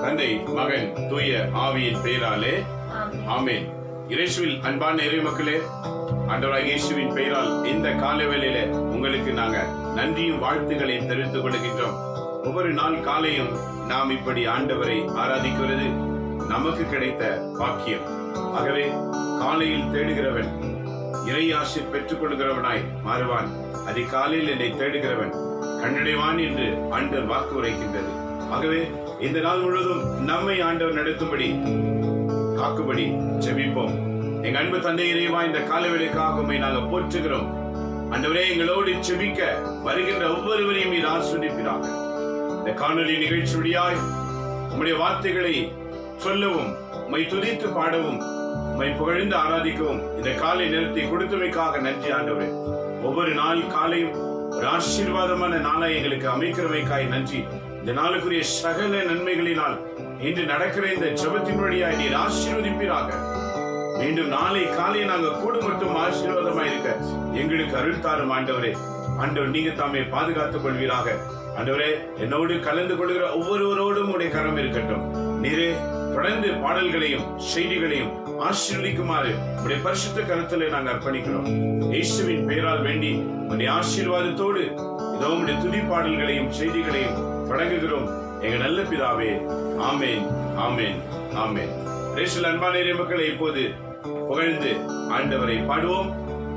தந்தை, மகன், தூய ஆவியின் பெயராலே ஆமென். இயேசுவில் அன்பான இறைமக்களே, ஆண்டவராகிய இயேசுவின் பெயரால் இந்த காலவேளையில உங்களுக்கு நாங்க நன்றியும் வாழ்த்துக்களையும் தெரிவித்துக் கொள்கின்றோம். ஒவ்வொரு நாள் காலையும் நாம் இப்படி ஆண்டவரை ஆராதிக்கிறது நமக்கு கிடைத்த பாக்கியம். ஆகவே காலையில் தேடுகிறவன் இறை ஆசி பெற்றுக் கொள்கிறவனாய் மாறுவான். அதிகாலையில் என்னை தேடுகிறவன் கண்ணடைவான் என்று ஆண்டவர் வாக்கு உரைக்கின்றது. ஆகவே இந்த நாள் முழுவதும் நம்மை ஆண்டவர் நடத்தும்படி காக்கும்படி ஜெபிப்போம். எங்க அன்பு தந்தை இறைவா, இந்த காலவேளைக்காக உம்மை நாங்கள் போற்றுகிறோம். ஆண்டவரே, எங்களோடு ஜெபிக்க வருகின்ற ஒவ்வொருவரையும் நீர் ஆசீர்வதிப்பீராக. இந்த காணொலி நிகழ்ச்சி வழியாய் உம்முடைய வார்த்தைகளை சொல்லவும், உம்மை துதித்து பாடவும், உம்மை புகழ்ந்து ஆராதிக்கவும் இந்த காலை நேரத்தை கொடுத்தமைக்காக நன்றி ஆண்டவரே. ஒவ்வொரு நாள் காலையும் ஒரு ஆசீர்வாதமான நாளை எங்களுக்கு அமைக்கிறவைக்காய் நன்றி. இந்த நாளுக்குரிய சகல நன்மைகளினால் இன்று நடக்கிற இந்த ஜெபத்தின் வழியாய் நீர் ஆசீர்வதிப்பீராக. மீண்டும் நாளை காலை நாங்கள் கூட மட்டும் ஆசீர்வாதமாய் இருக்க எங்களுக்கு அருள் தாரும் ஆண்டவரே. ஆண்டவர் நீங்க தாமே பாதுகாத்துக் கொள்வீராக. ஆண்டவரே, என்னோடு கலந்து கொள்கிற ஒவ்வொருவரோடும் உடைய கரம் இருக்கட்டும். நீரே தொடர்ந்து பாடல்களையும் செய்திகளையும் ஆசீர்வதிக்குமாறு உடைய பரிசுத்த கருத்திலே நாங்கள் அர்ப்பணிக்கிறோம். இயேசுவின் பெயரால் வேண்டி உடைய ஆசீர்வாதத்தோடு இதோ உடைய துதி பாடல்களையும் செய்திகளையும் தொடங்குகிறோம் எங்க நல்ல பிதாவே. ஆமேன், ஆமேன், ஆமேன். அன்பான இறைமக்களை, இப்போது புகழ்ந்து ஆண்டவரை பாடுவோம்.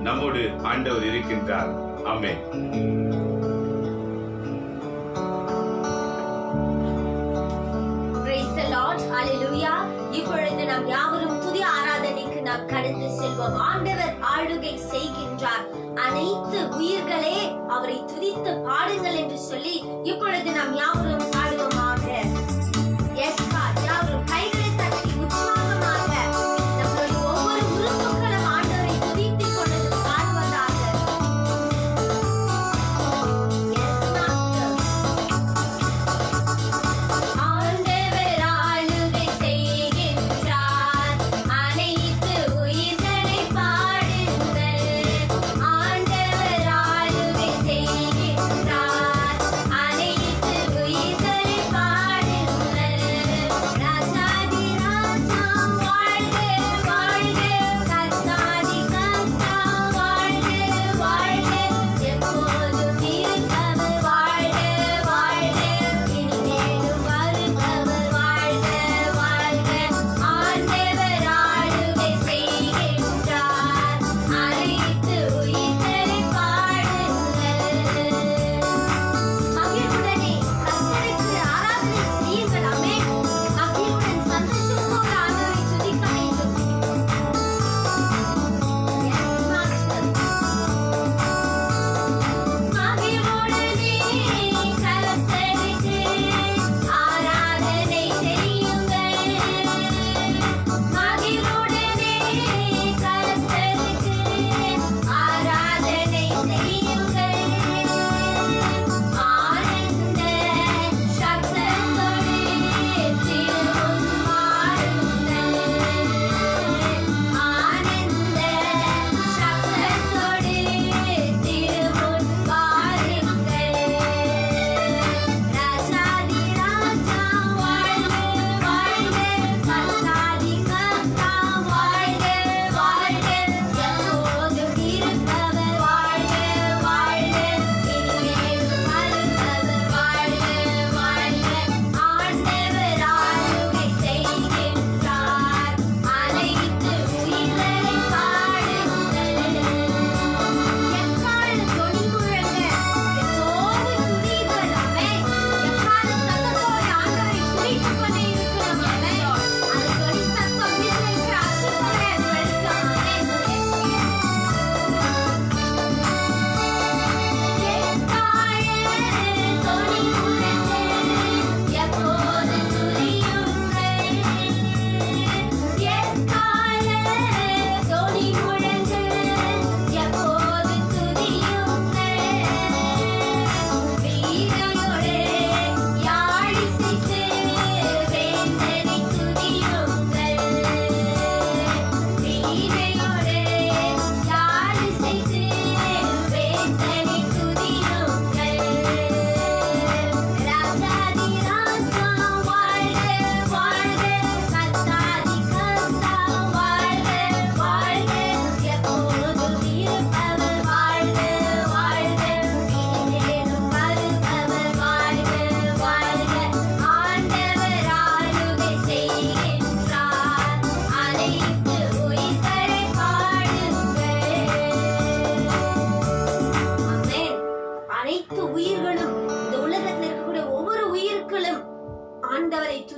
நம்மோடு ஆண்டவர் இருக்கின்றார். ஆமேன். இப்பொழுது நாம் யாவரும் துதி ஆராதனைக்கு நாம் கடந்து செல்வோம். ஆண்டவர் ஆளுகை செய்கின்றார். அனைத்து உயிர்களே அவரை துதித்து பாடுங்கள் என்று சொல்லி இப்பொழுது நாம் யாவரும் பாடுவோமாக. யாவரும் கைகளை தட்டி உற்சாகமாக நம்முடைய ஒவ்வொரு உறுப்புகளும் ஆண்டவரை துதித்துக் கொண்டது பாடுவதாக. ஆண்டவர் ஆளுகை செய்கின்றார். அனைத்து உயிர்களை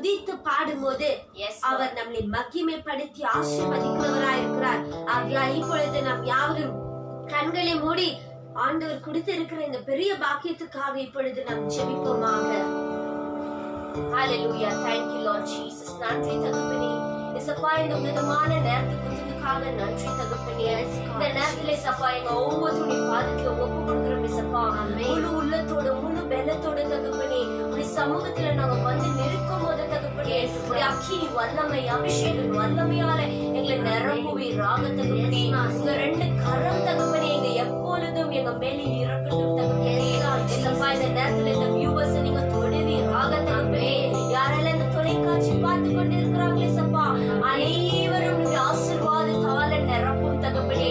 துதித்து பாடும்போது அவர் நம்மை மகிமைப்படுத்தி ஆசீர்வதிக்கிறவராயிருக்கிறார். ஆகையால் இப்பொழுது நாம் யாவரும் கண்களை மூடி ஆண்டவர் கொடுத்திருக்கிற இந்த பெரிய பாக்கியத்துக்காக இப்பொழுது நாம் ஜெபிப்போமாக. Hallelujah. Thank you Lord Jesus. நன்றி தகப்பனே. இயேசுப்பா, இந்த உன்னதமான நேரத்துக்கு கொடுத்ததுக்காக நன்றி தகப்பனே. இந்த நேரத்திலே இயேசுப்பா எங்க ஒவ்வொருத்தருடைய பாதத்துல ஒப்பு கொடுக்கிறோம் இயேசுப்பா. முழு உள்ளத்தோட முழு பலத்தோட தகப்பனே உடைய சமூகத்துல நாங்க வந்து நிற்கும் போது தகப்பனே உடைய அக்கினி வல்லமை அபிஷேகம் வல்லமையால எங்களை நிரம்புவீராக தகப்பனே. உங்க ரெண்டு கரம் தகப்பனே எங்க எப்பொழுதும் எங்க மேலே இறக்கட்டும் தகப்பனே. இயேசுப்பா, இந்த நேரத்துல இந்த வியூவர்ஸ் நீங்க தொடுவீராக தகப்பனே. யாரெல்லாம் இந்த தொலைக்காட்சி பார்த்து கொண்டு இருக்கிறாங்களே சப்பா, அனைவரும் ஆசீர்வாதத்தால நிரப்பும் தகப்பனே.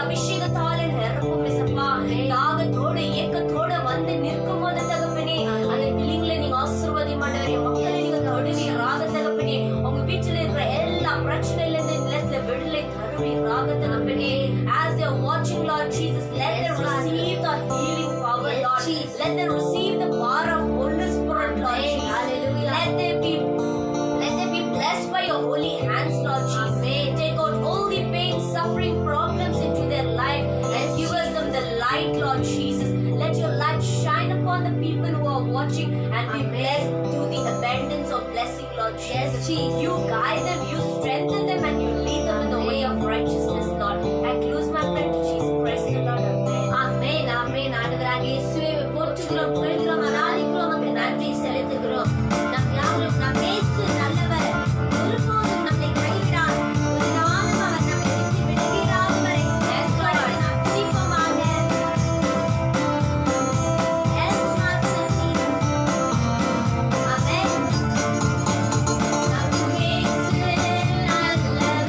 அபிஷேகத்தால நிரப்பும் சப்பா. யாகத்தோட ஏக்கத்தோட வந்து நிற்கும் போது தகப்பனே அந்த பிள்ளைங்களை நீங்க ஆசீர்வாதி மாட்டவரே. மக்களை நீங்க தொடுவீராக தகப்பனே. உங்க வீட்டுல இருக்கிற எல்லா பிரச்சனையில இருந்து நிலத்துல விடுதலை தருவீராக தகப்பனே. As they are watching Lord Jesus, let them receive the healing power Lord. Let them receive the power of Holy Spirit Lord Jesus. Hallelujah. Let them be blessed by your holy hands Lord Jesus. Take out all the pain, suffering, problems into their life and give us them the light Lord Jesus. Let your light shine upon the people who are watching and be blessed through the abundance of blessing Lord Jesus. You guide them, you strengthen them and you lead them in the way of righteousness Lord. I close my prayer to Jesus Christ the Lord. Amen. Amen. ஆண்டவராகிய இயேசுவே போற்றுகிறோம், புகழ்கிறோம், ஆராதிக்கிறோம், உமக்கு நன்றி செலுத்துகிறோம். நம் யாவரும் நம் இயேசு நல்லவர், ஒருபோதும் நம்மை கைவிடார், ஒரு நாளும் அவர் நம்மை விட்டு விடுகிறார் வரை நாம் துதிப்போமாக. Yes, Master Jesus. Amen. நம் இயேசு நல்லவர்.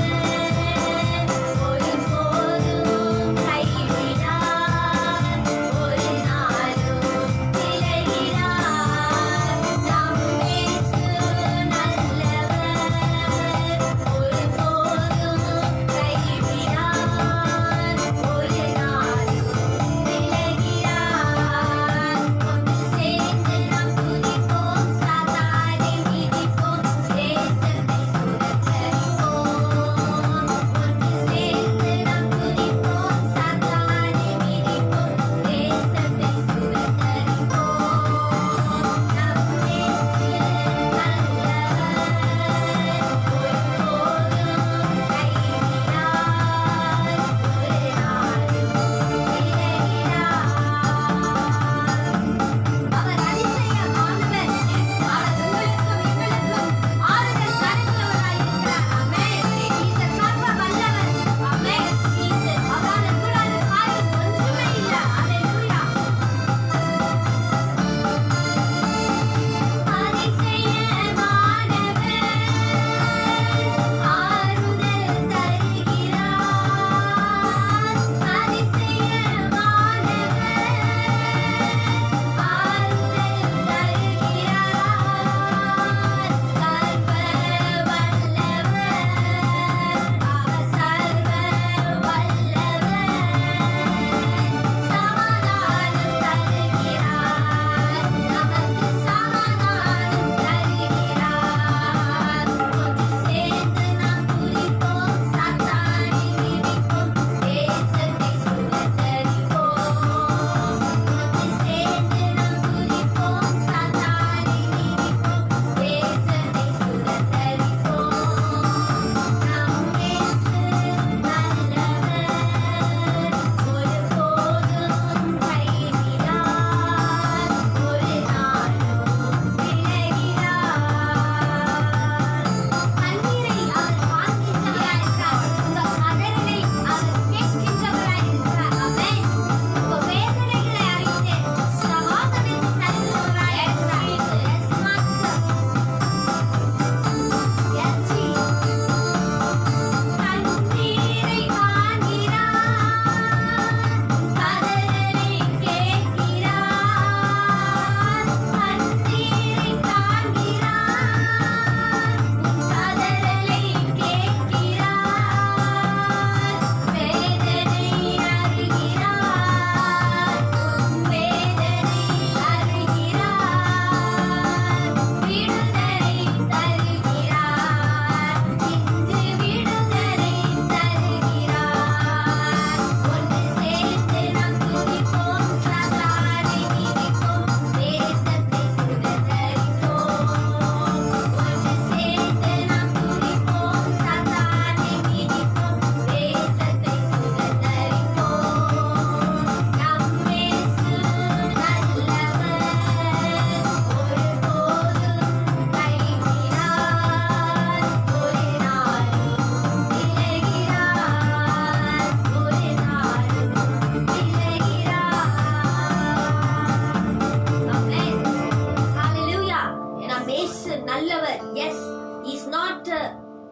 நல்லவர். Yes, he's not a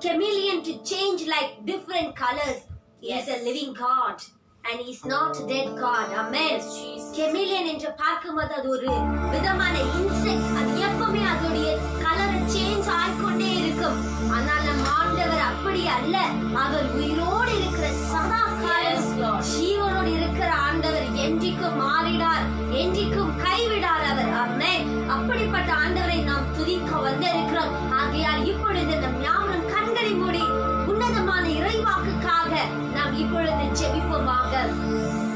chameleon to change like different colors. He is a living God and he's not a dead God. Amen. chameleon என்று பார்க்கும்போது அது ஒரு விதமான இன்செக்ட். அது எப்பவுமே அதோடைய கலரை சேஞ்ச் ஆகிக்கொண்டே இருக்கும். ஆனால் நம் ஆண்டவர் அப்படி அல்ல. அவர் உயிரோடு இருக்கிற சதா காலம் ஜீவனோடு இருக்கிற ஆண்டவர். என்றைக்கும் மாறிடார், என்றைக்கும் கைவிடார் அவர். ஆமென். அப்படிப்பட்ட ஆண்டவரை நாம் துதிக்க வந்திருக்கிறோம். ஆகையால் இப்பொழுது நம் யாவரும் கண்களை மூடி உன்னதமான இறைவாக்குக்காக நாம் இப்பொழுது ஜெபிப்போமாக.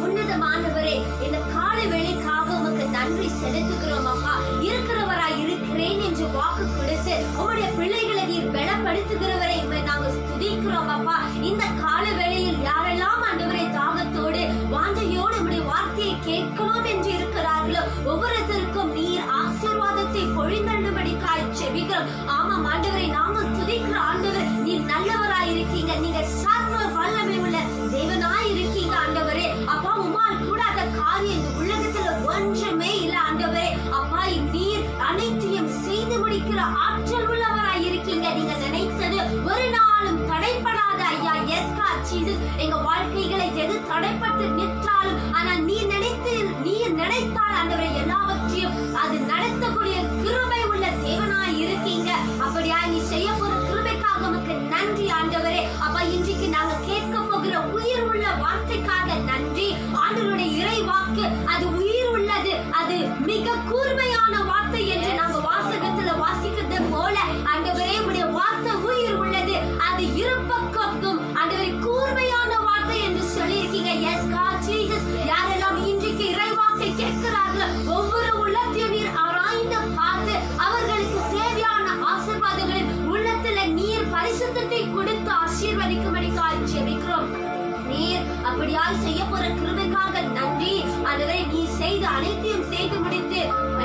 உன்னதமானவரே, இந்த காலை வேளைக்காக உமக்கு நன்றி செலுத்துகிறோம் அப்பா. இருக்கிறவராய் இருக்கிறேன் என்று வாக்கு கொடுத்து உம்முடைய பிள்ளைகளை நீர் பலப்படுத்துகிறவரை நாங்கள் துதிக்கிறோம் அப்பா. இந்த கால வேளையில் யாரெல்லாம் ஆண்டவரே தாகத்தோடு வாஞ்சையோடு உம்முடைய வார்த்தையை கேட்கணும் என்று இருக்கிறார்களோ ஒவ்வொருத்தருக்கும் நீர் ஆசீர்வாதத்தை பொழிந்தள்ளும்படிக்காய் ஜெபிக்கிறோம். ஆமாம் ஆண்டவரை, நாங்கள் துதிக்கிற ஆண்டவர் நீர் நல்லவராய் இருக்கீங்க. நீங்க சர்வ வல்லமை உள்ள தேவனாய் இருக்கீங்க ஆண்டவரே. அப்பா, உம்மால் கூடாத காரியம் இந்த உலகத்துல ஒன்றுமே இல்ல ஆண்டவரே. அப்பா, நீர் அனைத்தையும் செய்து முடிக்கிற ஆற்றல் உள்ளவராய் இருக்கீங்க. நீங்க நினைத்தது ஒரு நாளும் தடைப்படாத ஐயா. Yes God Jesus. எங்க வாழ்க்கைகளை எது தடைப்பட்டு நிற்றாலும் ஆனால் நீர் நினைத்தால் ஆண்டவரே எல்லாவற்றையும் அது நடத்தக்கூடிய கிருபை உள்ள தேவனாய் இருக்கீங்க. அப்படியா நீ செய்ய போற கிருபைக்காக உமக்கு நன்றி ஆண்டவரே. அப்பா, இன்றைக்கு நாங்க கேட்க போகிற உயிர் உள்ள வார்த்தைக்காக நன்றி. ஆண்டவருடைய இறை வாக்கு அது உயிர் உள்ளது, அது மிக கூர்மையான வார்த்தை என்று நாங்க வாசகத்துல வாசிக்கிறது போல ஆண்டவரே உடைய வார்த்தை உயிர் உள்ளது, அது இருபக்கமும் ஆண்டவரே கூர்மையான வார்த்தை என்று சொல்லியிருக்கீங்க. Yes God Jesus. யாரெல்லாம் இன்றைக்கு இறை வாக்கை கேட்கிறார்களோ ஒவ்வொரு உள்ளத்தையும் நீர் ஆராய்ந்து பார்த்து அவர்களுக்கு தேவையான ஆசீர்வாதங்களின் உள்ளத்துல நீர் பரிசுத்தத்தை கொடுத்து ஆசீர்வதிக்கும்படிக்காய் ஜெபிக்கிறோம். நீர் அப்படியாய் செய்ய போற கிருபைக்காக நன்றி ஆண்டவரே. நீ செய்த அனைத்தையும் செய்து முடித்து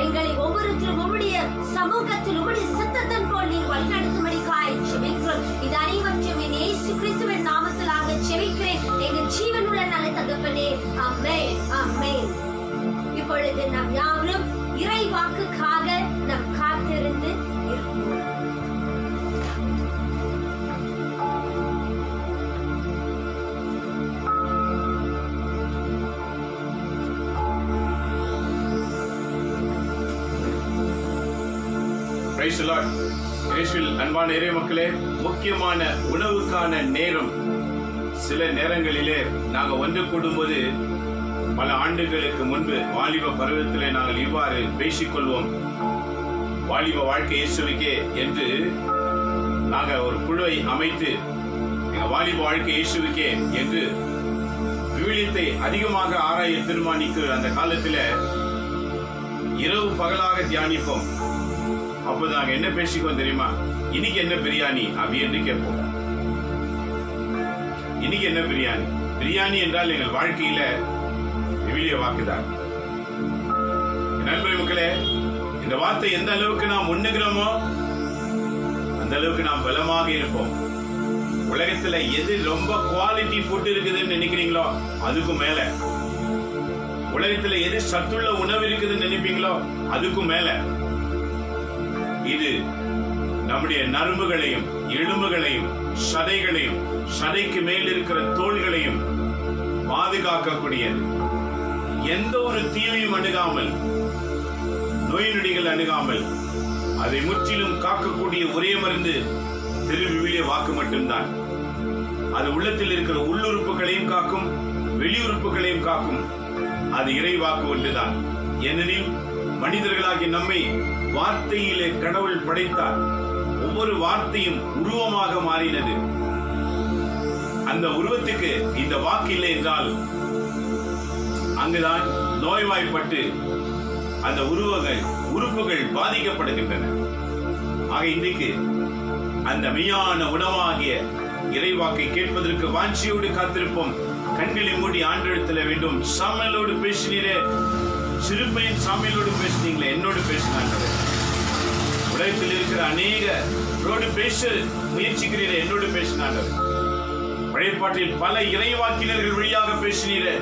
எங்களை ஒவ்வொருத்தரும் உம்முடைய சமூகத்தில் உம்முடைய சித்தத்தின் போல் நீர் வழிநடத்தும்படிக்காய் ஜெபிக்கிறோம். இது அனைவற்றையும் என் இயேசு கிறிஸ்துவின் நாமத்திலாக ஜெபிக்கிறேன் எங்கள் ஜீவனுள்ள நல்ல தகப்பனே. ஆமென், ஆமென். இப்பொழுது நாம் யாவரும் இறை வாக்குக்காக நாம் காத்திருந்து இருப்போம். Praise the Lord. இயேசுவில் அன்பான இறை மக்களே, முக்கியமான உணவுக்கான நேரம். சில நேரங்களிலே நாங்கள் ஒன்று கூடும்போது பல ஆண்டுகளுக்கு முன்பு வாலிப பருவத்திலே நாங்கள் இவ்வாறு பேசிக்கொள்வோம். வாலிப வாழ்க்கை இயேசுவுக்கே என்று நாங்கள் ஒரு குழுவை அமைத்து வாலிப வாழ்க்கை இயேசுவுக்கே என்று விவிலியத்தை அதிகமாக ஆராய தீர்மானிக்கிற அந்த காலத்தில் இரவு பகலாக தியானிப்போம். அப்போது நாங்க என்ன பேசிக்கோம் தெரியுமா? இன்னைக்கு என்ன பிரியாணி அப்படி என்று கேட்போம். இன்னைக்கு என்ன பிரியாணி? பிரியாணி என்றால் எங்கள் வாழ்க்கையில விவிலிய வாக்குதான். நண்பர் மக்களே, இந்த வார்த்தை எந்த அளவுக்கு நாம் உண்ணுகிறோமோ அந்த அளவுக்கு நாம் பலமாக இருப்போம். உலகத்துல எது ரொம்ப குவாலிட்டி ஃபுட் இருக்குதுன்னு நினைக்கிறீங்களோ அதுக்கும் மேல, உலகத்துல எது சத்துள்ள உணவு இருக்குதுன்னு நினைப்பீங்களோ அதுக்கும் மேல, இது நம்முடைய நரம்புகளையும் எலும்புகளையும் சதைகளையும் சதைக்கு மேல் இருக்கிற தோள்களையும் பாதுகாக்கக்கூடியது. எந்த ஒரு தீமையும் அணுகாமல், நோய் நொடிகள் அணுகாமல் அதை முற்றிலும் காக்கக்கூடிய ஒரே மருந்து திருவிவிலிய வாக்கு மட்டும்தான். அது உள்ளத்தில் இருக்கிற உள்ளுறுப்புகளையும் காக்கும், வெளியுறுப்புகளையும் காக்கும். அது இறை வாக்கு ஒன்றுதான். ஏனெனில் மனிதர்களாகிய நம்மை வார்த்தையிலே கடவுள் படைத்தார். ஒவ்வொரு வார்த்தையும் உருவமாக மாறினது. அந்த உருவத்துக்கு இந்த வாக்கு இல்லை என்றால் அங்குதான் நோய்வாய்ப்பட்டு அந்த உறுப்புகள் பாதிக்கப்படுகின்றன. ஆக இன்றைக்கு அந்த மெய்யான உணவாகிய இறைவாக்கை கேட்பதற்கு வாஞ்சியோடு காத்திருப்போம். கண்களை மூடி ஆண்டெடுத்தல வேண்டும். சாமுவேலோடு பேசினீரே, சிறுபையன் சாமுவேலோடு பேசினீங்களே, என்னோடு பேசினாங்க. உலகத்தில் இருக்கிற அநேகரோடு பேச முயற்சிக்கிறீரே, என்னோடு பேசினாங்க. பழைய பாட்டில் பல இறைவாக்கினர்கள் வழியாக பேசினீரே,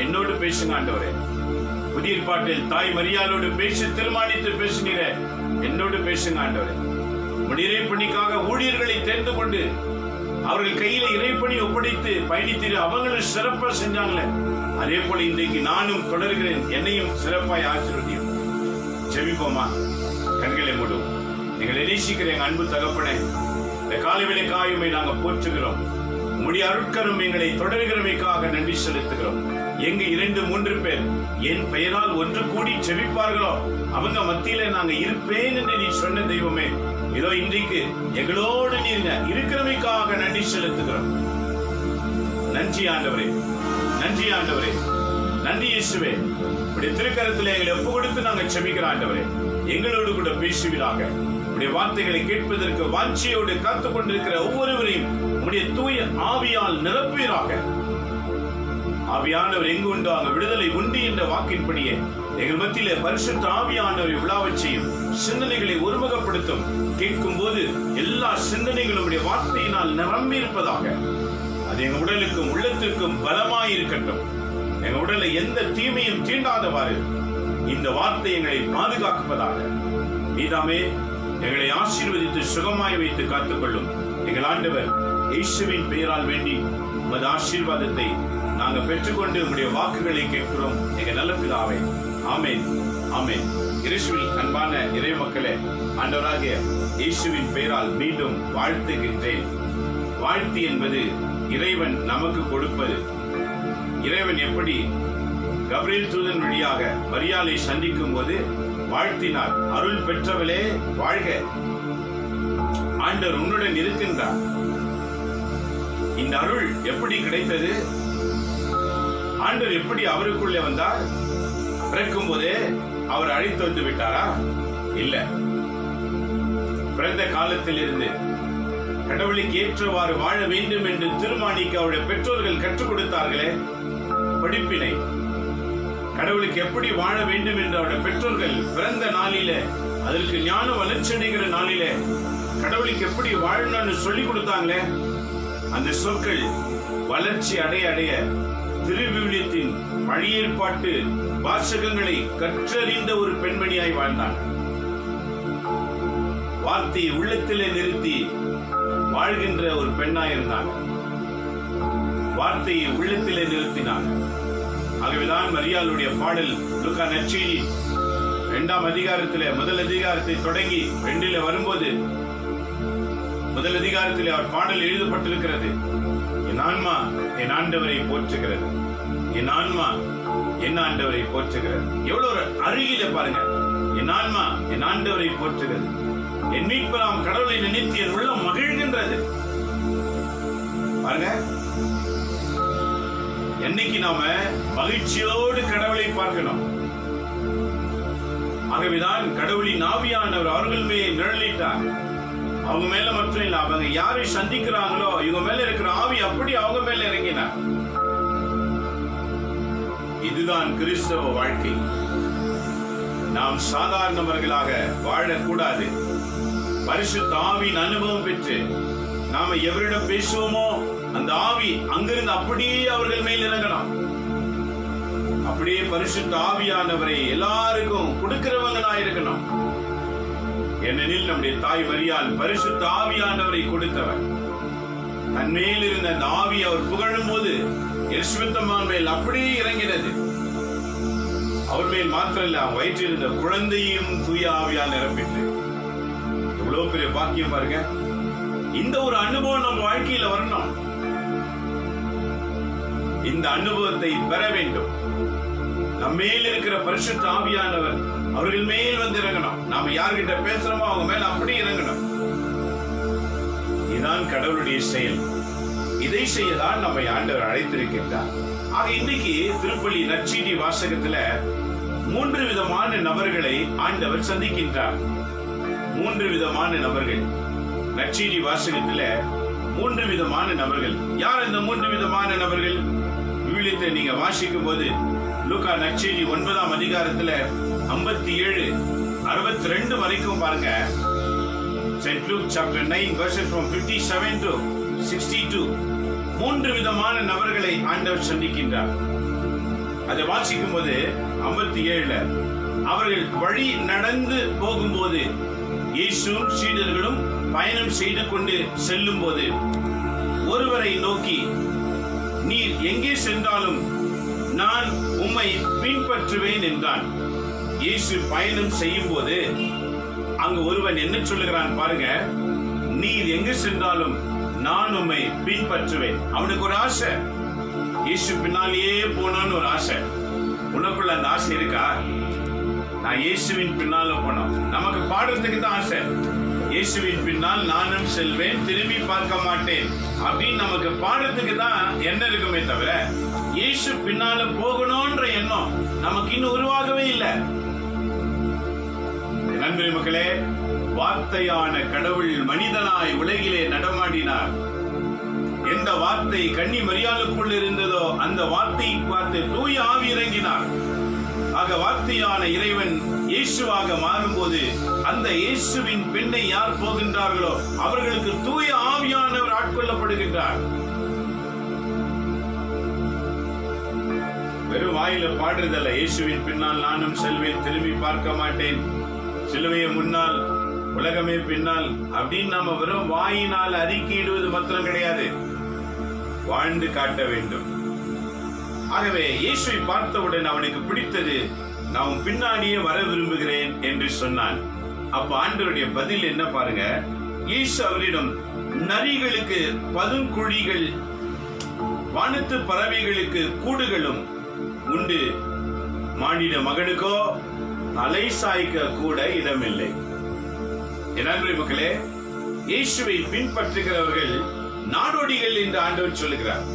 என்னோடு பேசுங்க ஆண்டவரே. புதிய பாட்டில் தாய் மரியாளோடு பேச தீர்மானித்து பேசினீரே, என்னோடு பேசுங்க ஆண்டவரே. உம்முடைய இறைப்பணிக்காக ஊழியர்களை தேர்ந்து கொண்டு அவர்கள் கையில இறைப்பணி ஒப்படைத்து பயணித்து அவங்களும் சிறப்பா செஞ்சாங்களே, அதே போல இன்றைக்கு நானும் தொடர்கிறேன். என்னையும் சிறப்பாய் ஆசீர்வதியும். ஜெபிப்போமா? கண்களை மூடும். நீங்கள் நேசிக்கிற எங்க அன்பு தகப்பனே, இந்த காலை காயுமை நாங்க போற்றுகிறோம். உம்முடைய அருட்கரம் எங்களை தொடர்கிறமைக்காக நன்றி செலுத்துகிறோம். எங்க 2-3 பேர் என் பெயரால் ஒன்று கூடி ஜெபிப்பார்களோ அவங்க மத்தியில நாங்க இருப்பேன் என்று நீ சொன்ன தெய்வமே, இதோ இன்றைக்கு எங்களோடு நீங்க இருக்கிறமைக்காக நன்றி செலுத்துகிறோம். நன்றி ஆண்டவரே, நன்றி ஆண்டவரே, நன்றி இயேசுவே. உடைய திருக்கரத்தில் எங்களை ஒப்பு கொடுத்து நாங்கள் ஜெபிக்கிற ஆண்டவரே, எங்களோடு கூட பேசுவீராக. உடைய வார்த்தைகளை கேட்பதற்கு வாஞ்சியோடு காத்துக் கொண்டிருக்கிற ஒவ்வொருவரையும் உடைய தூய ஆவியால் நிரப்புவீராக. ஆவியானவர் எங்கு உண்டோ அங்கு விடுதலை உண்டு என்ற வாக்கின்படியே எங்கள் மத்தியிலே பரிசுத்த ஆவியானவரை விழாவச் செய்யும், சிந்தனைகளை ஒருமுகப்படுத்தும். கேட்கும் போது எல்லா சிந்தனைகளும் உடைய வார்த்தையினால் நிரம்பி இருப்பதாக. அது எங்க உடலுக்கும் உள்ளத்திற்கும் பலமாயிருக்கட்டும். எங்க உடலை எந்த தீமையும் தீண்டாதவாறு இந்த வார்த்தை எங்களை பாதுகாப்பதாக. நீதாமே எங்களை ஆசீர்வதித்து சுகமாய் வைத்து காத்துக்கொள்ளும். எங்கள் ஆண்டவர் இயேசுவின் பெயரால் வேண்டி உமது ஆசீர்வாதத்தை நாங்கள் பெற்றுக்கொண்டு உங்களுடைய வாக்குகளை கேட்கிறோம் எங்கள் நல்ல பிதாவே. ஆமென், ஆமென். இயேசுவில் அன்பான இறை மக்களே, ஆண்டவராகிய இயேசுவின் பெயரால் மீண்டும் வாழ்த்துகின்றேன். வாழ்த்து என்பது இறைவன் நமக்கு கொடுப்பது. இறைவன் எப்படி கபிரியேல் தூதன் வழியாக மரியாளை சந்திக்கும் போது வாழ்த்தினார், அருள் பெற்றவளே வாழ்க, ஆண்டவர் உன்னுடன் இருக்கின்றார். இந்த அருள் எப்படி கிடைத்தது? ஆண்டவர் எப்படி அவருக்குள்ளே வந்தார்? பிறக்கும் போதே அவர் அழைத்து வந்து விட்டாரா? இல்ல. பிறந்த காலத்தில் இருந்து கடவுளுக்கு ஏற்றவாறு வாழ வேண்டும் என்று தீர்மானிக்க அவருடைய பெற்றோர்கள் கற்றுக் கொடுத்தார்களே படிப்பினை. கடவுளுக்கு எப்படி வாழ வேண்டும் என்று அவருடைய பெற்றோர்கள் பிறந்த நாளிலே, அதற்கு ஞான வளர்ச்சி அடைகிற நாளிலே கடவுளுக்கு எப்படி வாழணும்னு சொல்லிக் கொடுத்தாங்களே, அந்த சொற்கள் வளர்ச்சி அடைய அடைய திருவிவிலியத்தின் பழைய ஏற்பாட்டு வாசகங்களை கற்றறிந்த ஒரு பெண்மணியாய் வாழ்ந்தார். வார்த்தையை உள்ளத்திலே நிறுத்தி வாழ்கின்ற ஒரு பெண்ணாய் இருந்தாங்க. வார்த்தையை உள்ளத்திலே நிறுத்தினாங்க. ஆகவேதான் மரியாளுடைய பாடல் லூக்கா நற்செய்தி 2ஆம் அதிகாரத்திலே முதல் அதிகாரத்தை தொடங்கி 2 வரும்போது முதல் அதிகாரத்திலே அவர் பாடல் எழுதப்பட்டிருக்கிறது. என் ஆன்மா என் ஆண்டவரை போற்றுகிறது, என் ஆன்மா என் ஆண்டவரை போற்றுகிறது. எவ்வளவு ஒரு அருகில பாருங்க. என் ஆன்மா என் ஆண்டவரை போற்றுகிறது, என் மீட்பராம் கடவுளை நினைத்து என் உள்ளம் மகிழ்கின்றது. பாருங்க, என்னைக்கு நாம மகிழ்ச்சியோடு கடவுளை பார்க்கணும். ஆகவேதான் கடவுளின் ஆவியானவர் அவர்கள் மேல் நிழலிட்டார். அவங்க மேல மட்டும் இல்ல, அவங்க யாரை சந்திக்கிறாங்களோ இவங்க மேல இருக்கிற ஆவி அப்படி அவங்க மேல இறங்கினார். இதுதான் கிறிஸ்தவ வாழ்க்கை. நாம் சாதாரணவர்களாக வாழக்கூடாது. பரிசுத்த ஆவியின் அனுபவம் பெற்று நாம எவரிடம் பேசுவோமோ அந்த ஆவி அங்கிருந்து அப்படியே அவர்கள் மேல் இறங்கணும். அப்படியே பரிசுத்த ஆவியானவரை எல்லாருக்கும் கொடுக்கிறவங்களா இருக்கணும். ஏனெனில் நம்முடைய தாய் மரியாள் பரிசுத்த ஆவியானவரை கொடுத்தவர். தன்மேல் இருந்த அந்த ஆவி அவர் புகழும் போது எலிசபெத்தம்மாள் மேல் அப்படியே இறங்கினது. அவர் மேல் மாத்திரல்ல, வயிற்றில் இருந்த குழந்தையும் தூய ஆவியால் நிரப்பிட்டு. எவ்வளவு பெரிய பாக்கியம் பாருங்க. இந்த ஒரு அனுபவம் நம்ம வாழ்க்கையில வரணும். இந்த அனுபவத்தை பெற வேண்டும். நம்மேல் இருக்கிற பரிசுத்த ஆவியானவர் அவர்கள் மேல் வந்து இறங்கணும். நாம யார்கிட்ட பேசுறோமோ அவங்க மேல அப்படி இறங்கணும். இதுதான் கடவுளுடைய செயல். இதை செய்யதான் நம்மை ஆண்டவர் அழைத்திருக்கின்றார். ஆக இன்னைக்கு திருப்பலி நற்செய்தி வாசகத்துல 3 விதமான நபர்களை ஆண்டவர் சந்திக்கின்றார். 3 விதமான நபர்கள் நற்செய்தி வாசகத்துல 3 விதமான நபர்கள். யார் இந்த 3 விதமான நபர்கள்? விவிலியத்தை நீங்க வாசிக்கும் போது லூக்கா நற்செய்தி 9ஆம் அதிகாரத்துல 57, 62 வரைக்கும் பாருங்க. St. Luke chapter 9 verses from 57 to 62. 3 விதமான நபர்களை ஆண்டவர் சந்திக்கின்றார். அதை வாசிக்கும் போது 57 அவர்கள் வழி நடந்து போகும்போது இயேசுவும் சீடர்களும் பயணம் செய்து கொண்டு செல்லும் போது ஒருவரை நோக்கி, நீர் எங்கே சென்றாலும் நான் உம்மை பின்பற்றுவேன் என்றான். இயேசு பயணம் செய்யும் போது அங்கு ஒருவன் என்ன சொல்லுகிறான் பாருங்க, நீர் எங்கு சென்றாலும் நான் உம்மை பின்பற்றுவேன். அவனுக்கு ஒரு ஆசை, இயேசு பின்னாலேயே போனான்னு ஒரு ஆசை. உனக்குள்ள அந்த ஆசை இருக்கா? நான் இயேசுவின் பின்னால போனோம். நமக்கு பாடுறதுக்கு தான் ஆசை. இயேசுவின் பின்னால் நானும் செல்வேன், திரும்பி பார்க்க மாட்டேன் அப்படின்னு நமக்கு பாடுறதுக்கு தான் என்ன இருக்குமே தவிர, இயேசு பின்னால போகணும்ன்ற எண்ணம் நமக்கு இன்னும் உருவாகவே இல்லை. நண்பரே மக்களே, வார்த்தையான கடவுள் மனிதனாய் உலகிலே நடமாடினார். எந்த வார்த்தை கன்னி மரியாளுக்குள் இருந்ததோ அந்த வார்த்தையை பார்த்து தூய ஆவி இறங்கினார். ஆக வார்த்தையான இறைவன் இயேசுவாக மாறும்போது அந்த இயேசுவின் பின்னை யார் போகின்றார்களோ அவர்களுக்கு தூய ஆவியானவர் ஆட்கொள்ளப்படுகின்றார். வெறும் வாயில பாடுறதல்ல, இயேசுவின் பின்னால் நானும் செல்வேன், திரும்பி பார்க்க மாட்டேன், சிலுவையை முன்னால் உலகமே பின்னால் அப்படின்னு நம்ம வெறும் வாயினால் அறிக்கையிடுவது மாத்திரம் கிடையாது, வாழ்ந்து காட்ட வேண்டும். ஆகவே இயேசுவை பார்த்தவுடன் அவனுக்கு பிடித்தது, நான் பின்னாடியே வர விரும்புகிறேன் என்று சொன்னான். அப்ப ஆண்டவருடைய பதில் என்ன பாருங்க, இயேசு அவரிடம், நரிகளுக்கு பதுங்குழிகள், வானத்து பறவைகளுக்கு கூடுகளும் உண்டு, மானிட மகனுக்கோ தலை சாய்க்க கூட இடமில்லை. என் அன்பு மக்களே, இயேசுவை பின்பற்றுகிறவர்கள் நாடோடிகள் என்று ஆண்டவர் சொல்லுகிறார்.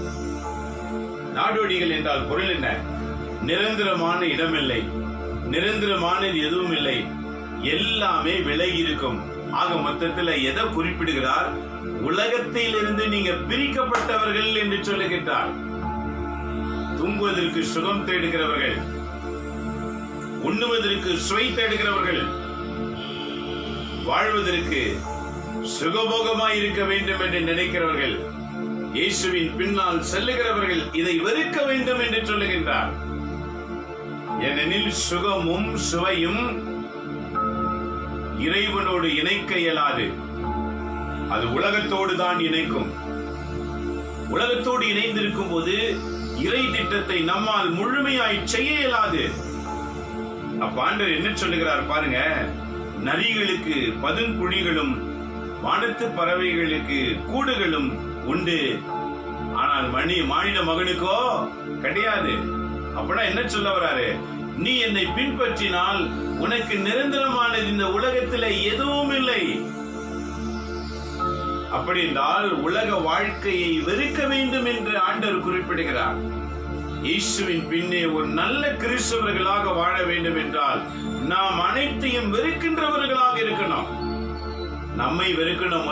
நாடோடிகள் என்றால் பொருள் என்ன? நிரந்தரமான இடமில்லை, நிரந்தரமானது எதுவும் இல்லை, எல்லாமே விலகி இருக்கும். ஆக மொத்தத்தில் எதை குறிப்பிடுகிறார்? உலகத்திலிருந்து நீங்க பிரிக்கப்பட்டவர்கள் என்று சொல்லுகிறார். தூங்குவதற்கு சுகம் தேடுகிறவர்கள், உண்ணுவதற்கு சுவை தேடுகிறவர்கள், வாழ்வதற்கு சுகபோகமாய் இருக்க வேண்டும் என்று நினைக்கிறவர்கள், இயேசுவின் பின்னால் செல்லுகிறவர்கள் இதை வெறுக்க வேண்டும் என்று சொல்லுகின்றார். ஏனெனில் சுகமும் சுவையும் இறைவனோடு இணைக்க இயலாது, அது உலகத்தோடு தான் இணைக்கும். உலகத்தோடு இணைந்திருக்கும் போது இறை திட்டத்தை நம்மால் முழுமையாய் செய்ய இயலாது. அப்ப ஆண்டவர் என்ன சொல்லுகிறார் பாருங்க, நரிகளுக்கு பதுங்குழிகளும் வானத்து பறவைகளுக்கு கூடுகளும் உண்டு, ஆனால் மானிட மகனுக்கோ கிடையாது. அப்படின்னா என்ன சொல்ல வராரு? நீ என்னை பின்பற்றினால் உனக்கு நிரந்தரமானது இந்த உலகத்தில் எதுவும் இல்லை. அப்படி என்றால் உலக வாழ்க்கையை வெறுக்க வேண்டும் என்று ஆண்டவர் குறிப்பிடுகிறார். இயேசுவின் பின்னே ஒரு நல்ல கிறிஸ்தவர்களாக வாழ வேண்டும் என்றால் நாம் அனைத்தையும் வெறுக்கின்றவர்களாக இருக்கணும். நம்மை வெறுக்கணும்.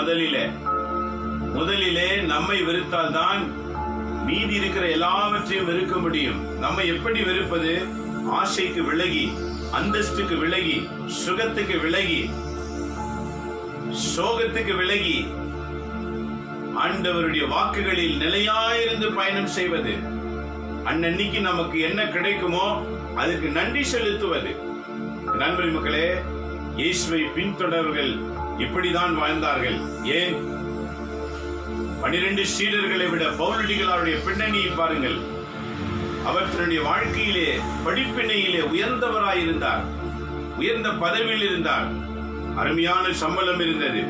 முதலிலே நம்மை வெறுத்தால் தான் மீதி இருக்கிற எல்லாவற்றையும் வெறுக்க முடியும். நம்ம எப்படி வெறுப்பது? ஆசைக்கு விலகி, அந்தஸ்துக்கு விலகி, சுகத்துக்கு விலகி, சோகத்துக்கு விலகி, ஆண்டவருடைய வாக்குகளில் நிலையாயிருந்து பயணம் செய்வது. அன்னைக்கு நமக்கு என்ன கிடைக்குமோ அதுக்கு நன்றி செலுத்துவது. நண்பர் மக்களே, இயேசுவை பின்தொடர்கள் இப்படிதான் வாழ்ந்தார்கள். ஏன்? 12 சீடர்களை விட பவுலடிகளாருடைய பின்னணியை பாருங்கள். அவர் தன்னுடைய வாழ்க்கையிலே படிப்பினையிலே உயர்ந்தவராயிருந்தார், உயர்ந்த பதவியில் இருந்தார், அருமையான சம்பளம் இருந்தது,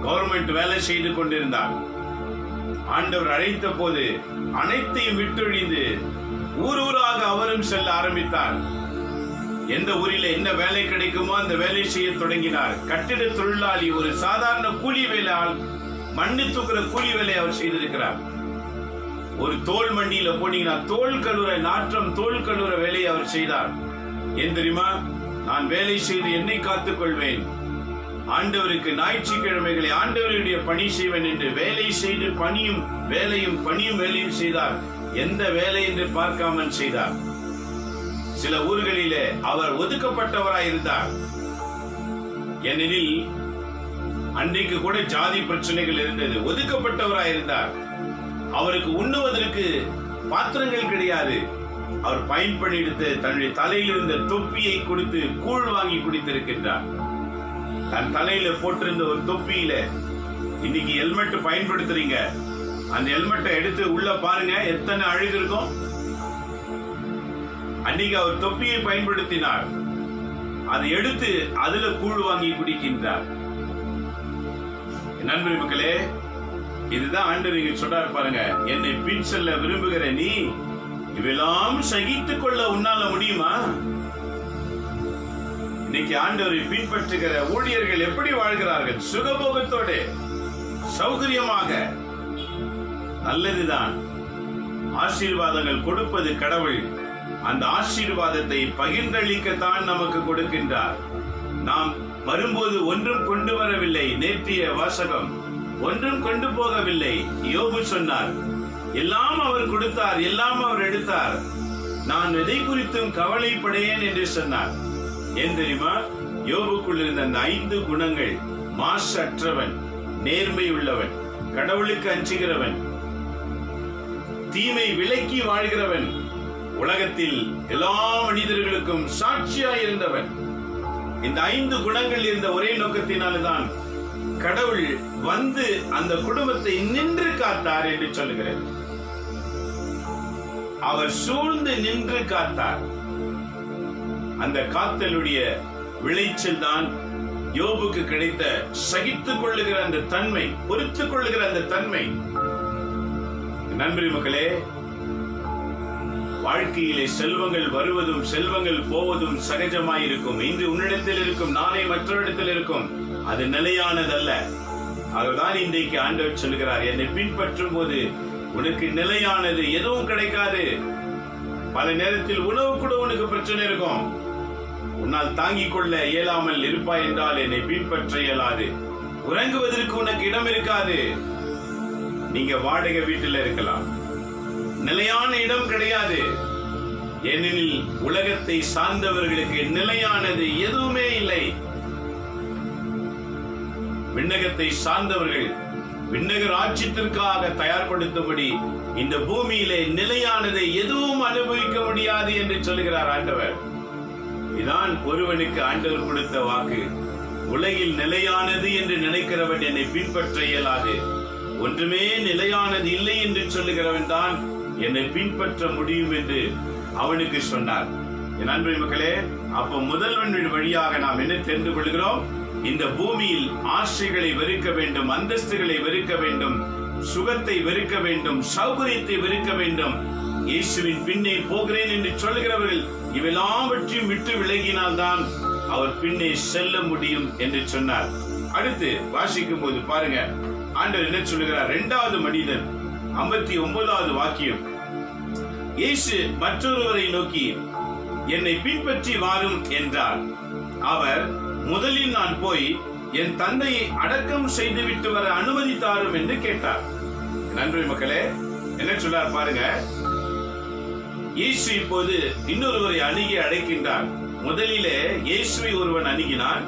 கவர்மெண்ட் வேலை செய்து கொண்டிருந்தார். ஆண்டவர் அழைத்த போது அனைத்தையும் விட்டொழிந்து ஊர் ஊராக அவரும் செல்ல ஆரம்பித்தார். எந்த ஊரில் என்ன வேலை கிடைக்குமோ அந்த வேலை செய்ய தொடங்கினார். கட்டிட தொழிலாளி, ஒரு சாதாரண கூலி வேலை, மண்ணு தூக்குற கூலி வேலை அவர் செய்திருக்கிறார். ஒரு தோல் மண்டியில போனீங்கன்னா தோல் கழுவுற நாற்றம், தோல் கழுவுற வேலையை அவர் செய்தார். ஏன் தெரியுமா? நான் வேலை செய்து என்னை காத்துக் கொள்வேன், ஆண்டவருக்கு ஞாயிற்றுக்கிழமைகளை ஆண்டவருடைய பணி செய்வேன் என்று வேலை செய்து பணியும் வேலையும் செய்தார். எந்த வேலை என்று பார்க்காமல் செய்தார். சில ஊர்களிலே அவர் ஒதுக்கப்பட்டவராயிருந்தார். ஏனெனில் அன்றைக்கு கூட ஜாதி பிரச்சனைகள் இருந்தது. ஒதுக்கப்பட்டவராயிருந்தார். அவருக்கு உண்ணுவதற்கு பாத்திரங்கள் கிடையாது. அவர் பயன்படுத்த தன்னுடைய தலையில் இருந்த தொப்பியை கொடுத்து கூழ் வாங்கி குடித்திருக்கின்றார். தன் தலையில போட்டிருந்த ஒரு தொப்பியில, இன்னைக்கு ஹெல்மெட் பயன்படுத்துறீங்க, அந்த ஹெல்மெட்டை எடுத்து உள்ள பாருங்க, எத்தனை அழுகு இருக்கும். அன்னைக்கு அவர் தொப்பியை பயன்படுத்தினார், அதை எடுத்து அதுல கூழ் வாங்கி குடிக்கின்றார். நண்பர்களே மக்களே, இதுதான் ஆண்டவர் இங்க சொல்றாரு பாருங்க, என்னை பின் செல்ல விரும்புகிற நீ இவெல்லாம் சகித்துக் கொள்ள உன்னால முடியுமா? இன்னைக்கு ஆண்டவரை பின்பற்றுகிற ஊழியர்கள் எப்படி வாழ்கிறார்கள்? சுகபோகத்தோட, சௌகரியமாக. நல்லதுதான், ஆசீர்வாதங்கள் கொடுப்பது கடவுள். அந்த ஆசீர்வாதத்தை பகிர்ந்தளிக்கத்தான் நமக்கு கொடுக்கின்றார். நாம் வரும்போது ஒன்றும் கொண்டு வரவில்லை. நேற்றைய வாசகம், ஒன்றும் கொண்டு போகவில்லை. யோபு சொன்னார், எல்லாம் அவர் கொடுத்தார், எல்லாம் அவர் எடுத்தார், நான் எதை குறித்தும் கவலைப்படேன் என்று சொன்னார். ஏன் தெரியுமா? யோபுக்குள் இருந்த அந்த 5 குணங்கள்: மாசற்றவன், நேர்மை உள்ளவன், கடவுளுக்கு அஞ்சுகிறவன், தீமை விலக்கி வாழ்கிறவன், உலகத்தில் எல்லா மனிதர்களுக்கும் சாட்சியாய் இருந்தவன். இந்த 5 குணங்கள் இருந்த ஒரே நோக்கத்தினால்தான் கடவுள் வந்து அந்த குடும்பத்தை நின்று காத்தார் என்று சொல்லுகிறார். அவர் சூழ்ந்து நின்று காத்தார். அந்த காத்தலுடைய விளைச்சல் தான் யோபுக்கு கிடைத்த சகித்துக் கொள்ளுகிற அந்த தன்மை, பொறுத்துக் கொள்ளுகிற அந்த தன்மை. நண்பர்களே மக்களே, வாழ்க்கையிலே செல்வங்கள் வருவதும் செல்வங்கள் போவதும் சகஜமாயிருக்கும். இன்று உன்னிடத்தில் இருக்கும், நாளை மற்றொரு இருக்கும். அது நிலையானதல்ல. அதுதான் இன்றைக்கு ஆண்டவர் சொல்கிறார், என்னை பின்பற்றும் போது உனக்கு நிலையானது எதுவும் கிடைக்காது. பல நேரத்தில் உணவு கூட உனக்கு பிரச்சனை இருக்கும். உன்னால் தாங்கிக் கொள்ள இயலாமல் இருப்பாய் என்றால் என்னை பின்பற்ற இயலாது. உறங்குவதற்கு உனக்கு இடம் இருக்காது. நீங்க வாடகை வீட்டில் இருக்கலாம், நிலையான இடம் கிடையாது. ஏனெனில் உலகத்தை சார்ந்தவர்களுக்கு நிலையானது எதுவுமே இல்லை. விண்ணகத்தை சார்ந்தவர்கள் விண்ணக ராஜ்யத்திற்காக தயார்படுத்தும்படி இந்த பூமியிலே நிலையானதை எதுவும் அனுபவிக்க முடியாது என்று சொல்கிறார் ஆண்டவர். இதான் ஒருவனுக்கு ஆண்டவர் கொடுத்த வாக்கு. உலகில் நிலையானது என்று நினைக்கிறவன் என்னை பின்பற்ற இயலாது. ஒன்றுமே நிலையானது இல்லை என்று சொல்லுகிறவன் தான் என்னை பின்பற்ற முடியும் என்று அவனுக்கு சொன்னார். என் அன்பு மக்களே, அப்ப முதல்வன் வழியாக நாம் என்ன தெரிந்து கொள்கிறோம்? இந்த பூமியில் ஆசைகளை வெறுக்க வேண்டும், அந்தஸ்துகளை வெறுக்க வேண்டும், சுகத்தை வெறுக்க வேண்டும், சௌகரியத்தை வெறுக்க வேண்டும். இயேசுவின் பின்னே போகிறேன் என்று சொல்கிறவர்கள் இவெல்லாவற்றையும் விட்டு விலகினால் தான் அவர் பின்னே செல்ல முடியும் என்று சொன்னார். அடுத்து வாசிக்கும் போது பாருங்க, ஆண்டவர் என்ன சொல்லுகிறார்? 2வது மனிதன் 59வது வாக்கியம். இயேசு மற்றொருவரை நோக்கி, என்னை பின்பற்றி வாரும் என்றார். அவர், முதலில் நான் போய் என் தந்தையை அடக்கம் செய்துவிட்டு வர அனுமதித்தாரும் என்று கேட்டார். நன்றி மக்களே, என்ன சொல்றார் பாருங்க. இயேசு இப்போது இன்னொருவரை அணுகி அழைக்கின்றார். முதலிலே இயேசுவை ஒருவன் அணுகினான்.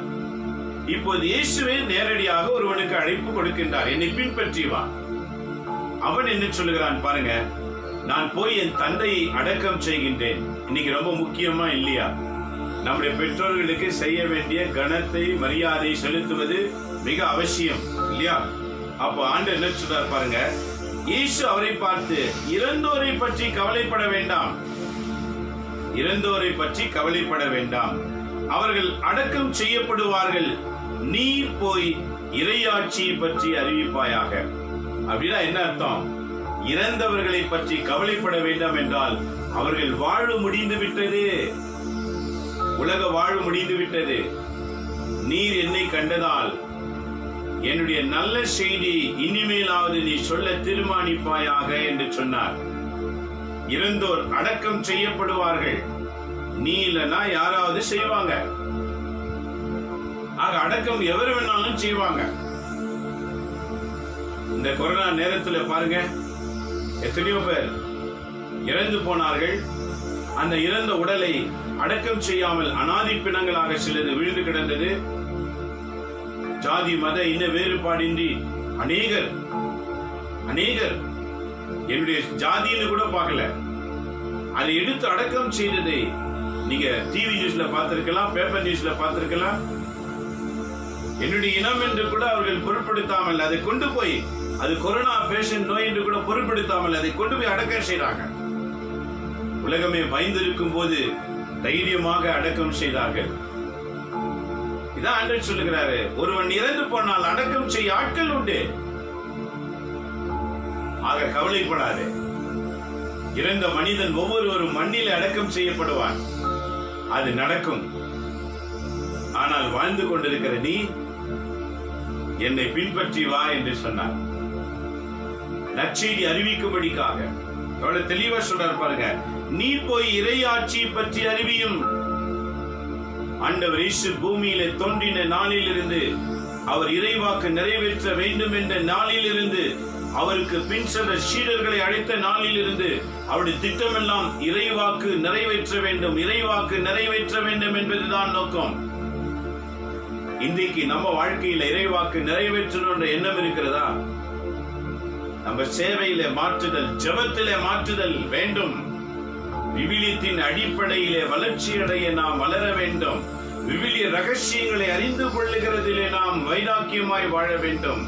இப்போது இயேசுவை நேரடியாக ஒருவனுக்கு அழைப்பு கொடுக்கின்றார், என்னை பின்பற்றி வா. அவன் என்ன சொல்லுகிறான் பாருங்க, நான் போய் என் தந்தையை அடக்கம் செய்கின்றேன். இன்னைக்கு ரொம்ப முக்கியமா இல்லையா? நம்முடைய பெற்றோர்களுக்கு செய்ய வேண்டிய கணத்தை மரியாதை செலுத்துவது மிக அவசியம் இல்லையா? அப்ப ஆண்டவர் என்ன சொல்றார் பாருங்க. இயேசு அவரை பார்த்து, இறந்தோரை பற்றி கவலைப்பட வேண்டாம், இறந்தோரை பற்றி கவலைப்பட வேண்டாம், அவர்கள் அடக்கம் செய்யப்படுவார்கள். நீ போய் இறையாட்சியை பற்றி அறிவிப்பாயாக. அப்படின்னா என்ன அர்த்தம்? இறந்தவர்களை பற்றி கவலைப்பட வேண்டாம் என்றால் அவர்கள் வாழ்வு முடிந்து விட்டது, உலக வாழ்வு முடிந்து விட்டது. நீர் என்னை கண்டதால் என்னுடைய நல்ல செய்தி இனிமேலாவது நீ சொல்ல தீர்மானிப்பாயாக என்று சொன்னார். இறந்தோர் அடக்கம் செய்யப்படுவார்கள். நீ இல்லைன்னா யாராவது செய்வாங்க. ஆக அடக்கம் எவர் வேணாலும் செய்வாங்க. இந்த கொரோனா நேரத்தில் பாருங்க, எத்தனையோ பேர் இறந்து போனார்கள். அந்த இறந்த உடலை அடக்கம் செய்யாமல் அனாதை பிணங்களாக சிலது விழுந்து கிடந்தது. ஜாதி மத இன வேறுபாடின்றி அநேகர் என்னுடைய ஜாதின்னு கூட பார்க்கல, அதை எடுத்து அடக்கம் செய்ததை நீங்க டிவி நியூஸ்ல பார்த்திருக்கலாம், பேப்பர் நியூஸ்ல பார்த்திருக்கலாம். என்னுடைய இனம் என்று கூட அவர்கள் பொருட்படுத்தாமல் அதை கொண்டு போய், அது கொரோனா பேஷண்ட் நோய் என்று கூட பொருட்படுத்தாமல் அதை கொண்டு போய் அடக்கம் செய்றாங்க. உலகமே பயந்திருக்கும் போது தைரியமாக அடக்கம் செய்தார்கள். இதான் ஆண்டவர் சொல்லுகிறாரு, ஒருவன் இறந்து போனால் அடக்கம் செய்ய ஆட்கள் உண்டு. ஆக கவலைப்படாதே. இறந்த மனிதன் ஒவ்வொருவரும் மண்ணில் அடக்கம் செய்யப்படுவான். அது நடக்கும். ஆனால் வாழ்ந்து கொண்டிருக்கிற நீ என்னை பின்பற்றி வா என்று சொன்னார். நற்செய்தி அறிவிக்கும்படிக்காக எவ்வளவு தெளிவா சொல்றார் பாருங்க. நீ போய் இறையாட்சி பற்றி அறிவியும். ஆண்டவர் இயேசு பூமியிலே தோன்றின நாளிலிருந்து, அவர் இறைவாக்கு நிறைவேற்ற வேண்டும் என்ற நாளிலிருந்து, அவருக்கு பின் சென்ற சீடர்களை அழைத்த நாளிலிருந்து அவருடைய திட்டமெல்லாம் இறைவாக்கு நிறைவேற்ற வேண்டும், இறைவாக்கு நிறைவேற்ற வேண்டும் என்பதுதான் நோக்கம். இன்றைக்கு நம்ம வாழ்க்கையில இறைவாக்கு நிறைவேற்றணும் எண்ணம் இருக்கிறதா? நம்ம சேவையிலே மாற்றுதல், ஜெபத்திலே மாற்றுதல் வேண்டும். விவிலியத்தின் அடிப்படையிலே வளர்ச்சி அடைய நாம் வளர வேண்டும். விவிலிய ரகசியங்களை அறிந்து கொள்ளுகிறதிலே நாம் வைராக்கியமாய் வாழ வேண்டும்.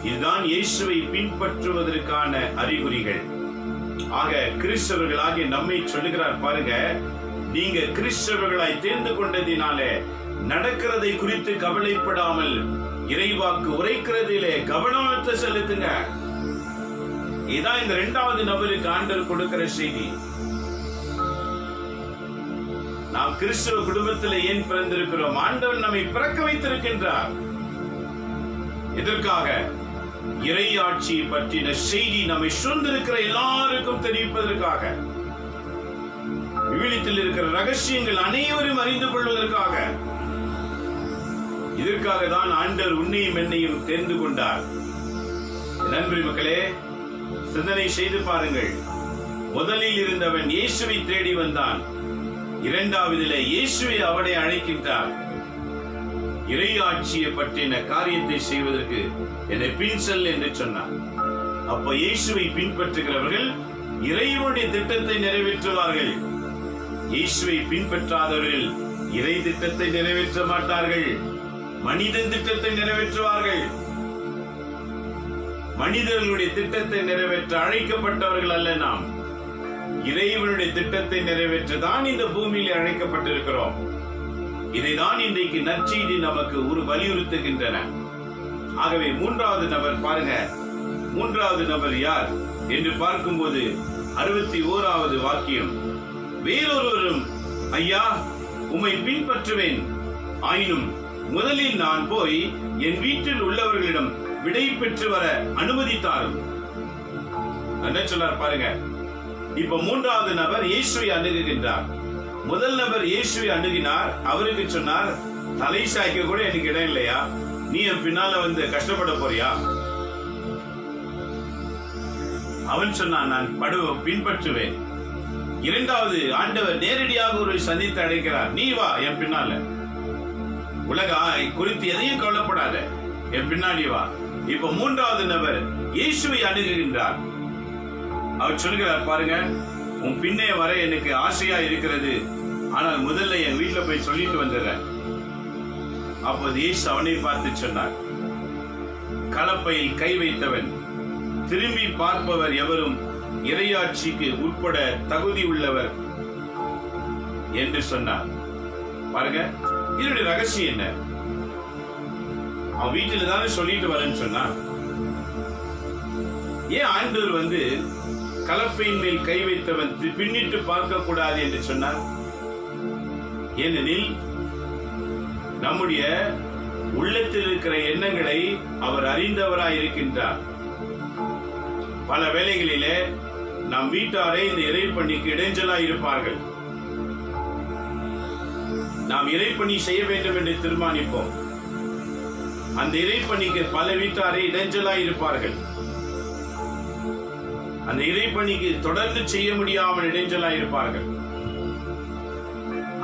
இதுதான் இயேசுவை பின்பற்றுவதற்கான அறிகுறிகள். ஆக கிறிஸ்தவர்களாகிய நம்மை சொல்லுகிறார் பாருங்க, நீங்க கிறிஸ்தவர்களாய் தேர்ந்து கொண்டதினாலே நடக்கிறதை குறித்து கவலைப்படாமல் இறைவாக்கு உரைக்கிறதிலே கவனத்தை செலுத்துங்க. இதான் இந்த இரண்டாவது நபருக்கு ஆண்டவர் கொடுக்கிற செய்தி. நாம் கிறிஸ்தவ குடும்பத்தில் ஏன் பிறந்திருக்கிறோம்? ஆண்டவர் நம்மை பிறக்க வைத்திருக்கின்றார். இதற்காக இறையாட்சியை பற்றின செய்தி நம்மை சூழ்ந்திருக்கிற எல்லாருக்கும் தெரிவிப்பதற்காக, விவிலியத்தில் இருக்கிற ரகசியங்கள் அனைவரும் அறிந்து கொள்வதற்காக. இதற்காக தான் ஆண்டவர் உன்னையும் என்னையும் தேர்ந்து கொண்டார். நன்றி மக்களே, சிந்தனை செய்து பாருங்கள். முதலில் இருந்தவன் இயேசுவை தேடி வந்தான். இரண்டாவதிலே இயேசுவை அவனை அழைக்கின்றார். இறையாட்சியை பற்றின காரியத்தை செய்வதற்கு என்னை பின் செல் என்று சொன்னார். அப்ப இயேசுவை பின்பற்றுகிறவர்கள் இறைவனுடைய திட்டத்தை நிறைவேற்றுவார்கள். இயேசுவை பின்பற்றாதவர்கள் இறை திட்டத்தை நிறைவேற்ற மாட்டார்கள், மனிதன் திட்டத்தை நிறைவேற்றுவார்கள். மனிதர்களுடைய திட்டத்தை நிறைவேற்ற அழைக்கப்பட்டவர்கள் அல்ல நாம். இறைவனுடைய திட்டத்தை நிறைவேற்றதான் இந்த பூமியில் அழைக்கப்பட்டிருக்கிறோம். இதைதான் இன்றைக்கு நற்செய்தி நமக்கு ஒரு வலியுறுத்துகின்றன. ஆகவே மூன்றாவது நபர் பாருங்க. மூன்றாவது நபர் யார் என்று பார்க்கும்போது 61வது வாக்கியம், வேறொருவரும் ஐயா உம்மை பின்பற்றுவேன், ஆயினும் முதலில் நான் போய் என் வீட்டில் உள்ளவர்களிடம் விடை பெற்று வர அனுமதித்தாரும். என்ன சொன்னார் பாருங்க. இப்ப மூன்றாவது நபர் இயேசுவை அணுகுகின்றார். முதல் நபர் இயேசுவை அணுகினார். அவருக்கு சொன்னார், தலை சாய்க்க கூட எனக்கு இடம் இல்லையா? நீ என் பின்னால வந்து கஷ்டப்பட போறியா? அவன் சொன்னான், நான் பின்பற்றுவேன். இரண்டாவது ஆண்டவர் நேரடியாக ஒரு சந்தித்து அழைக்கிறார், நீ வா என் பின்னால, உலக குறித்து எதையும் கவலைப்படாத, என் பின்னாடி வா. இப்ப மூன்றாவது நபர் இயேசுவை அணுகுகின்றார். அவர் சொல்கிறார் பாருங்க, உன் பின்னே வர எனக்கு ஆசையா இருக்கிறது, ஆனால் முதல்ல என் வீட்டுல போய் சொல்லிட்டு வந்துடுறேன். அப்போது இயேசு அவனை பார்த்து சொன்னார், கலப்பையில் கை வைத்தவன் திரும்பி பார்ப்பவர் எவரும் இறையாட்சிக்கு உட்பட தகுதி உள்ளவர் என்று சொன்னார். பாருங்க, இதனுடைய ரகசியம் என்ன? அவன் வீட்டில தானே சொல்லிட்டு வரேன்னு சொன்னான். ஏன் ஆண்டவர் வந்து கலப்பையின் மேல் கை வைத்தவன் பின்னிட்டு பார்க்க கூடாது என்று சொன்னார்? ஏனெனில் நம்முடைய உள்ளத்தில் இருக்கிற எண்ணங்களை அவர் அறிந்தவராய் இருக்கின்றார். பல வேளைகளிலே நம் வீட்டாரை இந்த இறைப்பணிக்கு இடைஞ்சலாய் இருப்பார்கள். நாம் இறைப்பணி செய்ய வேண்டும் என்று தீர்மானிப்போம். அந்த இறைப்பணிக்கு பல வீட்டாரை இடைஞ்சலாய் இருப்பார்கள். அந்த இறைப்பணிக்கு தொடர்ந்து செய்ய முடியாமல் இடைஞ்சலாய் இருப்பார்கள்.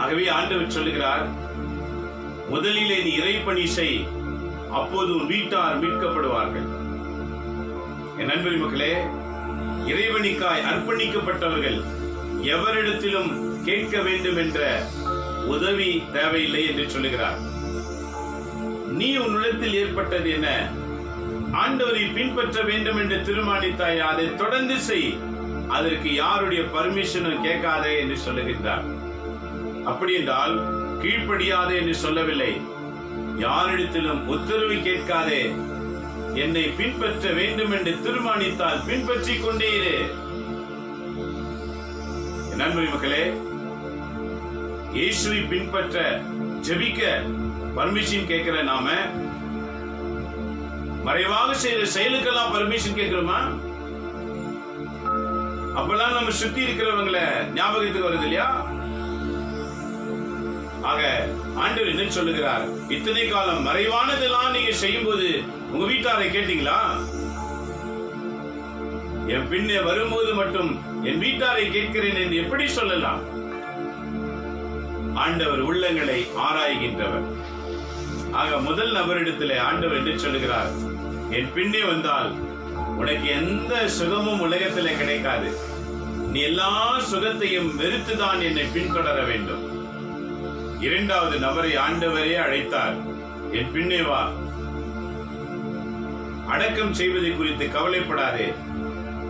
ஆகவே ஆண்டவர் சொல்லுகிறார், முதலிலே நீ இறைப்பணி செய், அப்போது உன் வீட்டார் மீட்கப்படுவார்கள். என் நண்பர் மக்களே, இறைவனுக்காய் அர்ப்பணிக்கப்பட்டவர்கள் எவரிடத்திலும் கேட்க வேண்டும் என்ற உதவி தேவையில்லை என்று சொல்லுகிறார். நீ நீ உன் உள்ளத்தில் ஏற்பட்டது என்ன? ஆண்டவரை பின்பற்ற வேண்டும் என்று தீர்மானித்தாய், அதை தொடர்ந்து செய், அதற்கு யாருடைய பர்மிஷனும் கேட்காதே என்று சொல்லுகின்றார். அப்படி என்றால் கீழ்ப்படியாதே என்று சொல்லவில்லை, யாரிடத்திலும் உத்தரவு கேட்காதே, என்னை பின்பற்ற வேண்டும் என்று தீர்மானித்தால் பின்பற்றிக் கொண்டே இரு. நண்பர்களே, மக்களே, இயேசுவை பின்பற்ற ஜெபிக்க பர்மிஷன் கேட்கிற நாம மறைவாக செய்த செயலுக்கெல்லாம் பர்மிஷன் கேட்கிறோமா? அப்பெல்லாம் நம்ம சுத்தி இருக்கிறவங்களை ஞாபகத்துக்கு வருது இல்லையா? ஆக ஆண்டவர் என்ன சொல்லுகிறார்? இத்தனை காலம் மறைவானதெல்லாம் நீங்க செய்யும் போது உங்க வீட்டாரை கேட்டீங்களா? என் பின்னே வரும்போது மட்டும் என் வீட்டாரை கேட்கிறேன் என்று எப்படி சொல்லலாம்? ஆண்டவர் உள்ளங்களை ஆராய்கின்றவர். ஆக முதல் நபரிடத்திலே ஆண்டவர் என்ன சொல்லுகிறார்? என் பின்னே வந்தால் உனக்கு எந்த சுகமும் உலகத்திலே கிடைக்காது, நீ எல்லா சுகத்தையும் வெறுத்துதான் என்னை பின்தொடர வேண்டும். இரண்டாவது நபரை ஆண்டவரே அழைத்தார், என் பின்னே வா, அடக்கம் செய்வதை குறித்து கவலைப்படாதே,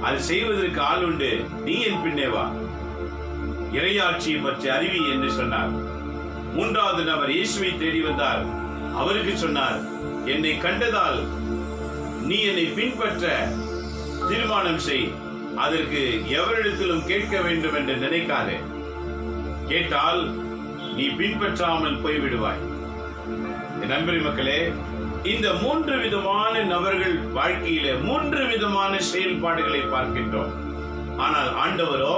அது செய்வதற்கு ஆள் உண்டு, நீ என் பின்னே வா, இறையாட்சியை பற்றி அறிவி என்று சொன்னார். மூன்றாவது நபர் இயேசுவை தேடி வந்தார். அவருக்கு சொன்னார், என்னை கண்டதால் நீ என்னை பின்பற்ற தீர்மானம் செய், அதற்கு எவரிடத்திலும் கேட்க வேண்டும் என்று நினைக்காதே, கேட்டால் நீ பின்பற்றாமல் போய்விடுவாய். என் நண்பரே, மக்களே, இந்த மூன்று விதமான நபர்கள் வாழ்க்கையில மூன்று விதமான செயல்பாடுகளை பார்க்கின்றோம். ஆனால் ஆண்டவரோ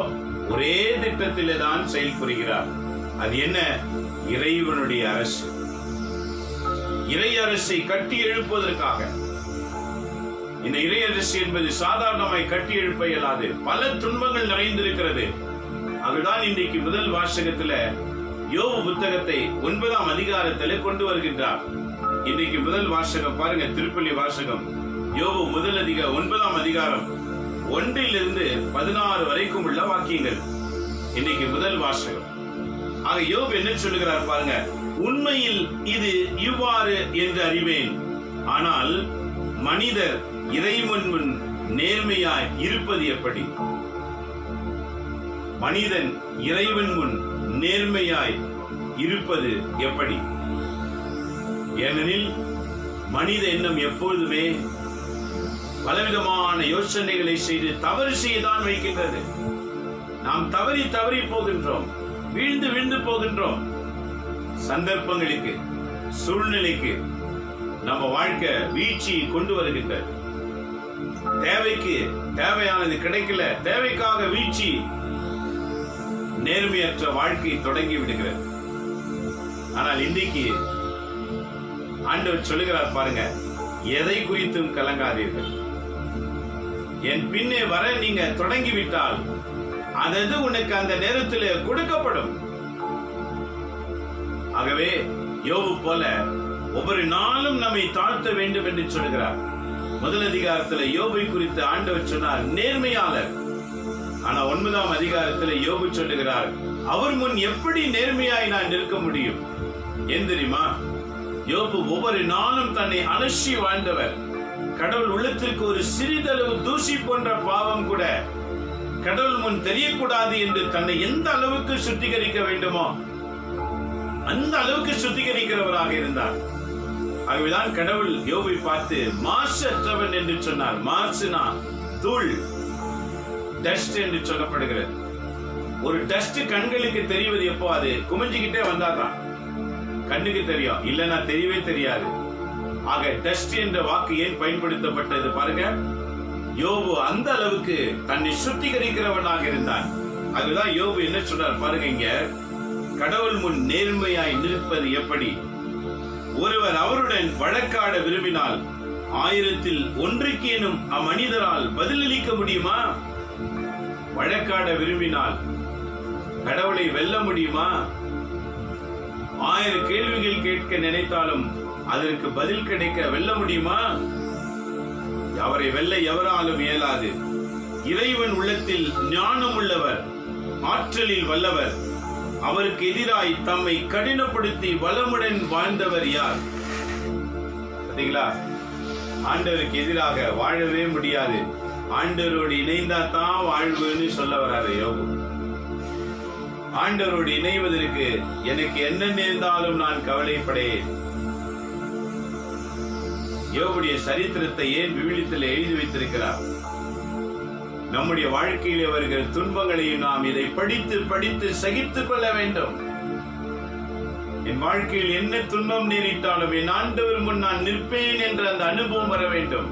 ஒரே திட்டத்திலே தான் செயல்புரிகிறார். அது என்ன? இறைவனுடைய அரசு. இறை அரசை கட்டி எழுப்புவதற்காக. இந்த இறை அரசு என்பது சாதாரணமாய் கட்டி எழுப்ப இயலாது, பல துன்பங்கள் நிறைந்திருக்கிறது. அதுதான் இன்றைக்கு முதல் வாசகத்துல யோபு புத்தகத்தை 9ஆம் அதிகாரத்திலே கொண்டு வருகின்றார். இன்றைக்கு முதல் வாசகம் பாருங்க, திருப்பலி வாசகம் யோபு 9ஆம் அதிகாரம் 1 - 16 வரைக்கும் உள்ள வாக்கியங்கள் இன்னைக்கு முதல் வாசகம். ஆக யோபு என்ன சொல்லுகிறார் பாருங்க, உண்மையில் இது இவ்வாறு என்று அறிவேன், ஆனால் மனிதர் இறைவன் முன் நேர்மையாய் இருப்பது எப்படி? மனிதன் இறைவன் முன் நேர்மையாய் இருப்பது எப்படி? ஏனெனில் மனித எண்ணம் எப்பொழுதுமே பலவிதமான யோசனைகளை செய்து தவறு செய்யதான் வைக்கின்றது. நாம் தவறி போகின்றோம், வீழ்ந்து போகின்றோம். சந்தர்ப்பங்களுக்கு, சூழ்நிலைக்கு நம்ம வாழ்க்கை வீழ்ச்சி கொண்டு வருகின்றது. தேவைக்கு தேவையானது கிடைக்கல, தேவைக்காக வீழ்ச்சி, நேர்மையற்ற வாழ்க்கை தொடங்கி விடுகிறது. ஆனால் இன்றைக்கு ஆண்டவர் சொல்லுகிறார் பாருங்க, எதை குறித்தும் கலங்காதீர்கள், என் பின்னே வர நீங்க தொடங்கிவிட்டால் அது உனக்கு அந்த நேரத்தில் கொடுக்கப்படும். ஆகவே யோபு போல ஒவ்வொரு நாளும் நம்மை தாழ்த்த வேண்டும் என்று சொல்லுகிறார். முதல் அதிகாரத்தில் யோபை குறித்து ஆண்டவர் சொன்னார் நேர்மையாளர். ஆனா 9ஆம் அதிகாரத்தில் யோபு சொல்லுகிறார், அவர் முன் எப்படி நேர்மையாய் நான் நிற்க முடியும்? ஏன் தெரியுமா? யோபு ஒவ்வொரு நாளும் தன்னை அலசி வாழ்ந்தவர். கடவுள் உள்ளத்திற்கு ஒரு சிறிதளவு தூசி போன்ற பாவம் கூட கடவுள் முன் தெரியக்கூடாது என்று தன்னை எந்த அளவுக்கு சுத்திகரிக்க வேண்டுமோ அந்த அளவுக்கு சுத்திகரிக்கிறவராக இருந்தார். ஆகவேதான் கடவுள் யோபை பார்த்து மாசற்றவன் என்று சொன்னார். மாசுனா தூள், டஸ்ட் என்று சொல்லப்படுகிறது. ஒரு டஸ்ட் கண்களுக்கு தெரிவது எப்போ? அது குமிஞ்சிக்கிட்டே வந்தாதான் கண்ணுக்கு தெரியும், இல்லைன்னா தெரியவே தெரியாது. ஆக டஸ்ட் என்ற வாக்கு ஏன் பயன்படுத்தப்பட்டது பாருங்க. யோபு அந்த அளவுக்கு தன்னை சுத்திகரிக்கிறவனாக இருந்தான். அதுதான் யோபு என்ன சொன்னார் பாருங்க, இங்க கடவுள் முன் நேர்மையாய் நிற்பது எப்படி? ஒருவர் அவருடன் வழக்காட விரும்பினால் 1000-ல் 1 அம்மனிதரால் பதிலளிக்க முடியுமா? வழக்காட விரும்பினால் கடவுளை வெல்ல முடியுமா? 1000 கேள்விகள் கேட்க நினைத்தாலும் அதற்கு பதில் கிடைக்க வெல்ல முடியுமா? அவரை வெல்ல எவராலும் இயலாது. இறைவன் உள்ளத்தில் ஞானம் உள்ளவர், ஆற்றலில் வல்லவர். அவருக்கு எதிராய் தம்மை கடினப்படுத்தி வளமுடன் வாழ்ந்தவர் யார்? பாத்தீங்களா? ஆண்டவருக்கு எதிராக வாழவே முடியாது, ஆண்டவரோடு இணைந்தா தான் வாழ்வுன்னு சொல்ல வராரு யோபு. ஆண்டவரோடு இணைவதற்கு எனக்கு என்ன நேர்ந்தாலும் நான் கவலைப்படேன். யோபுடைய சரித்திரத்தை ஏன் விவிலியத்தில் எழுதி வைத்திருக்கிறார்? நம்முடைய வாழ்க்கையிலே வருகிற துன்பங்களையும் நாம் இதை படித்து படித்து சகித்துக் கொள்ள வேண்டும். என் வாழ்க்கையில் என்ன துன்பம் நேரிட்டாலும் என் ஆண்டவர் முன் நான் நிற்பேன் என்ற அந்த அனுபவம் வர வேண்டும்.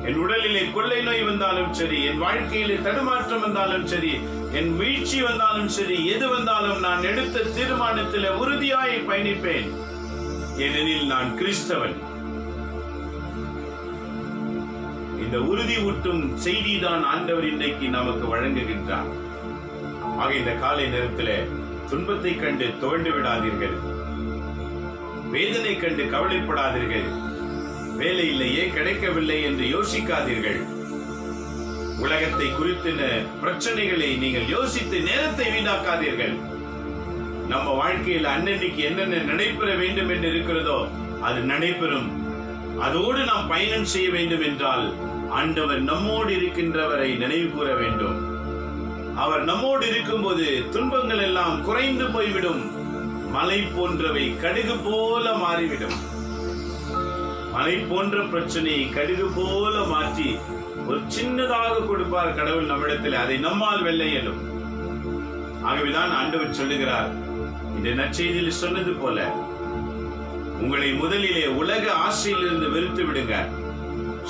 என் உடலிலே கொள்ளை நோய் வந்தாலும் சரி, என் வாழ்க்கையிலே தடுமாற்றம் வந்தாலும் சரி, என் வீழ்ச்சி வந்தாலும் சரி, எது வந்தாலும் நான் எடுத்த தீர்மானத்தில் உறுதியாய் பயணிப்பேன். ஏனெனில் நான் கிறிஸ்தவன். இந்த உறுதி ஊட்டும் செய்தி தான் ஆண்டவர் இன்றைக்கு நமக்கு வழங்குகின்றார். ஆக இந்த காலை நேரத்தில் துன்பத்தை கண்டு துவண்டு விடாதீர்கள், வேதனை கண்டு கவலைப்படாதீர்கள், வேலை இல்லையே கிடைக்கவில்லை என்று யோசிக்காதீர்கள். உலகத்தை குறித்த பிரச்சனைகளை நீங்கள் யோசித்து நேரத்தை வீணாக்காதீர்கள். நம்ம வாழ்க்கையில் அன்னன்னைக்கு என்னென்ன நடைபெற வேண்டும் என்று இருக்கிறதோ அது நடைபெறும். அதோடு நாம் பயணம் செய்ய வேண்டும் என்றால் ஆண்டவர் நம்மோடு இருக்கின்றவரை நினைவு கூற வேண்டும். அவர் நம்மோடு இருக்கும்போது துன்பங்கள் எல்லாம் குறைந்து போய்விடும். மலை போன்றவை கடுகு போல மாறிவிடும். மலை போன்ற பிரச்சனையை கடுகு போல மாற்றி ஒரு சின்னதாக கொடுப்பார் கடவுள் நம்மிடத்தில். அதை நம்மால் வெல்ல இயலும். ஆகவேதான் ஆண்டவர் சொல்லுகிறார், இந்த நற்செய்தியில் சொன்னது போல, உங்களை முதலிலே உலக ஆசையிலிருந்து வெறுத்து விடுங்க.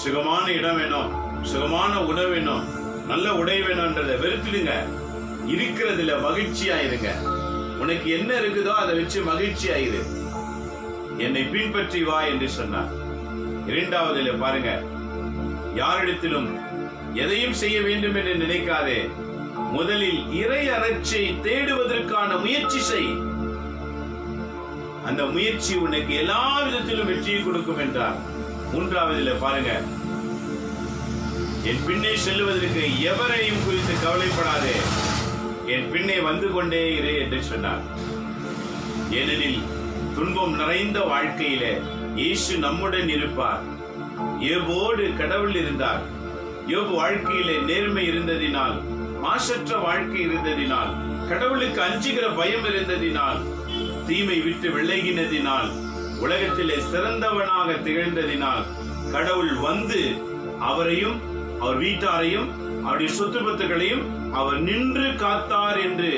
சுகமான இடம் வேணும், சுகமான உணவு வேணும், நல்ல உடை வேணும்ன்றதை வெறுத்துடுங்க. இருக்கிறதுல மகிழ்ச்சியாயிருங்க. உனக்கு என்ன இருக்குதோ அதை வச்சு மகிழ்ச்சியாயிரு. என்னை பின்பற்றி வா என்று சொன்னார். இரண்டாவதுல பாருங்க, யாரிடத்திலும் எதையும் செய்ய வேண்டும் என்று நினைக்காதே, முதலில் இறை அருட்சை தேடுவதற்கான முயற்சி செய். அந்த முயற்சி உனக்கு எல்லா விதத்திலும் வெற்றியை கொடுக்கும் என்றார். மூன்றாவதுல பாருங்க, என் பின்னே செல்லுவதற்கு எவரையும் குறித்து கவலைப்படாதே, என் பின்னே வந்து கொண்டே இரு என்று சொன்னார். ஏனெனில் துன்பம் நிறைந்த வாழ்க்கையிலே இயேசு நம்முடன் இருப்பார். யோபோடு கடவுள் இருந்தார். யோபு வாழ்க்கையிலே நேர்மை இருந்ததினால், மாசற்ற வாழ்க்கை இருந்ததினால், கடவுளுக்கு அஞ்சுகிற பயம் இருந்ததினால், தீமை விட்டு விலகினதினால், உலகத்திலே சிறந்தவனாக திகழ்ந்ததினால் கடவுள் வந்து அவரையும் அவர் வீட்டாரையும் அவருடைய சொத்து பத்துகளையும் அவர் நின்று காத்தார் என்று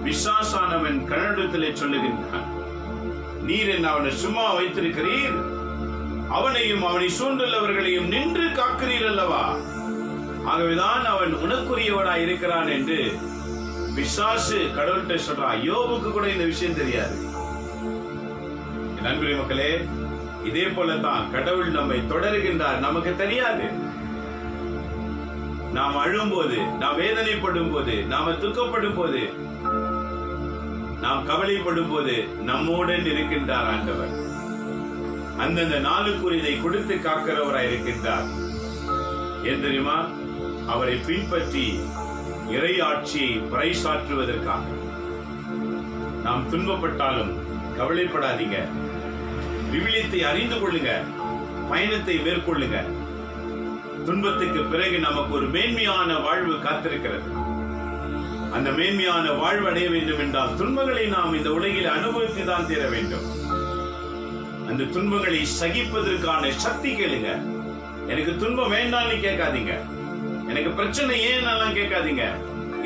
பிசாசானவன் கன்னடத்திலே சொல்லுகின்றான். நீர் என்ன அவனை சும்மா வைத்திருக்கிறீர்? அவனையும் அவனை சூழ்ந்துள்ளவர்களையும் நின்று காக்கிறீர் அல்லவா? ஆகவேதான் அவன் உனக்குரியவனாய் இருக்கிறான் என்று பிசாசு கடவுள்கிட்ட சொல்றான். யோபுக்கு கூட இந்த விஷயம் தெரியாது. நண்பரே மக்களே, இதே போலதான் கடவுள் நம்மை தொடருகின்றார், நமக்கு தெரியாது. நாம் அழும் போது, நாம் வேதனைப்படும் போது, நாம துக்கப்படும் போது, நாம் கவலைப்படும் போது நம்முடன் இருக்கின்றார் ஆண்டவர். அந்தந்த நாளுக்குரியதை கொடுத்து காக்கிறவராய் இருக்கின்றார். ஏன் தெரியுமா? அவரை பின்பற்றி இறை ஆட்சியை பறைசாற்றுவதற்காக. நாம் துன்பப்பட்டாலும் கவலைப்படாதீங்க, விவிலியத்தை அறிந்து கொள்ளுங்க, பயணத்தை மேற்கொள்ளுங்க. துன்பத்துக்கு பிறகு நமக்கு ஒரு மேன்மையான வாழ்வு காத்திருக்கிறது. அந்த மேன்மையான வாழ்வு அடைய வேண்டும் என்றால் துன்பங்களை நாம் இந்த உலகில் அனுபவித்து தான் தீர வேண்டும். அந்த துன்பங்களை சகிப்பதற்கான சக்தி கேளுங்க. எனக்கு துன்பம் வேண்டாம்னு கேட்காதீங்க, எனக்கு பிரச்சனை ஏன் கேட்காதீங்க.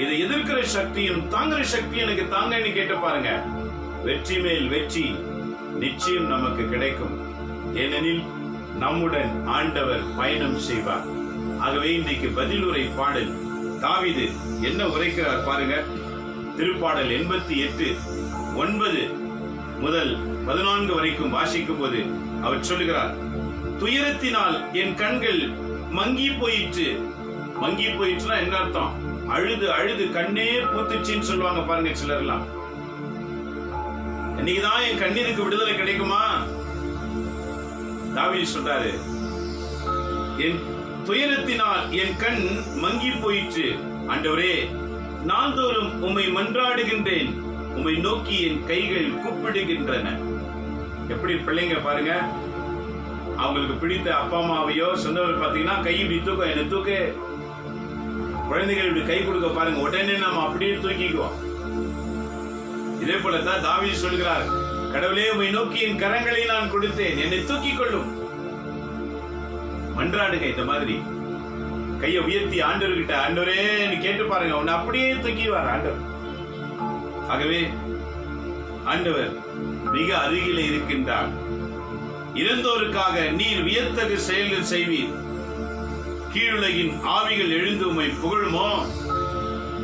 இதை எதிர்க்கிற சக்தியும் தாங்குற சக்தியும் எனக்கு தாங்கன்னு கேட்டு பாருங்க. வெற்றி மேல் வெற்றி நிச்சயம் நமக்கு கிடைக்கும். ஏனெனில் நம்முடன் ஆண்டவர் பயணம் செய்வார். ஆகவே இன்றைக்கு பதிலுரை பாடல் தாவீது என்ன உரைக்கிறார் பாருங்க. திருப்பாடல் 88:9 முதல் 14 வரைக்கும் வாசிக்கும் போது அவர் சொல்லுகிறார், துயரத்தினால் என் கண்கள் மங்கி போயிற்று. மங்கி போயிற்றுனா என்ன அர்த்தம்? அழுது அழுது கண்ணே பூத்துச்சின்னு சொல்லுவாங்க பாருங்க சிலர்லாம். இன்னைக்குதான் என் கண்ணீருக்கு விடுதலை கிடைக்குமா? தாவீது சொல்றாரு, என் துயரத்தினால் என் கண் மங்கி போயிற்று. ஆண்டவரே, நாள்தோறும் உம்மை மன்றாடுகின்றேன், உம்மை நோக்கி என் கைகள் கூப்பிடுகின்றன. எப்படி பிள்ளைங்க பாருங்க, அவங்களுக்கு பிடித்த அப்பா அம்மாவையோ சொந்தவர் பாத்தீங்கன்னா கை இப்படி தூக்கம், என்ன தூக்கு. குழந்தைகள் இப்படி கை கொடுக்க பாருங்க, உடனே நம்ம அப்படியே தூக்கிக்குவோம். இதே போலதான் தாவீது சொல்கிறார், கடவுளே உம்மை நோக்கி என் கரங்களை நான் கொடுத்தேன், என்னை தூக்கிக் கொள்ளும். மன்றாடுங்க, இந்த மாதிரி கையை உயர்த்தி ஆண்டவர்கிட்ட, ஆண்டவரே கேட்டு பாருங்க, உன்னை அப்படியே தூக்கிவார் ஆண்டவர். ஆகவே ஆண்டவர் மிக அருகிலே இருக்கின்றார். இறந்தோருக்காக நீர் வியத்தகு செயல்கள் செய்வீர். கீழுலகின் ஆவிகள் எழுந்து உம்மை புகழுமோ?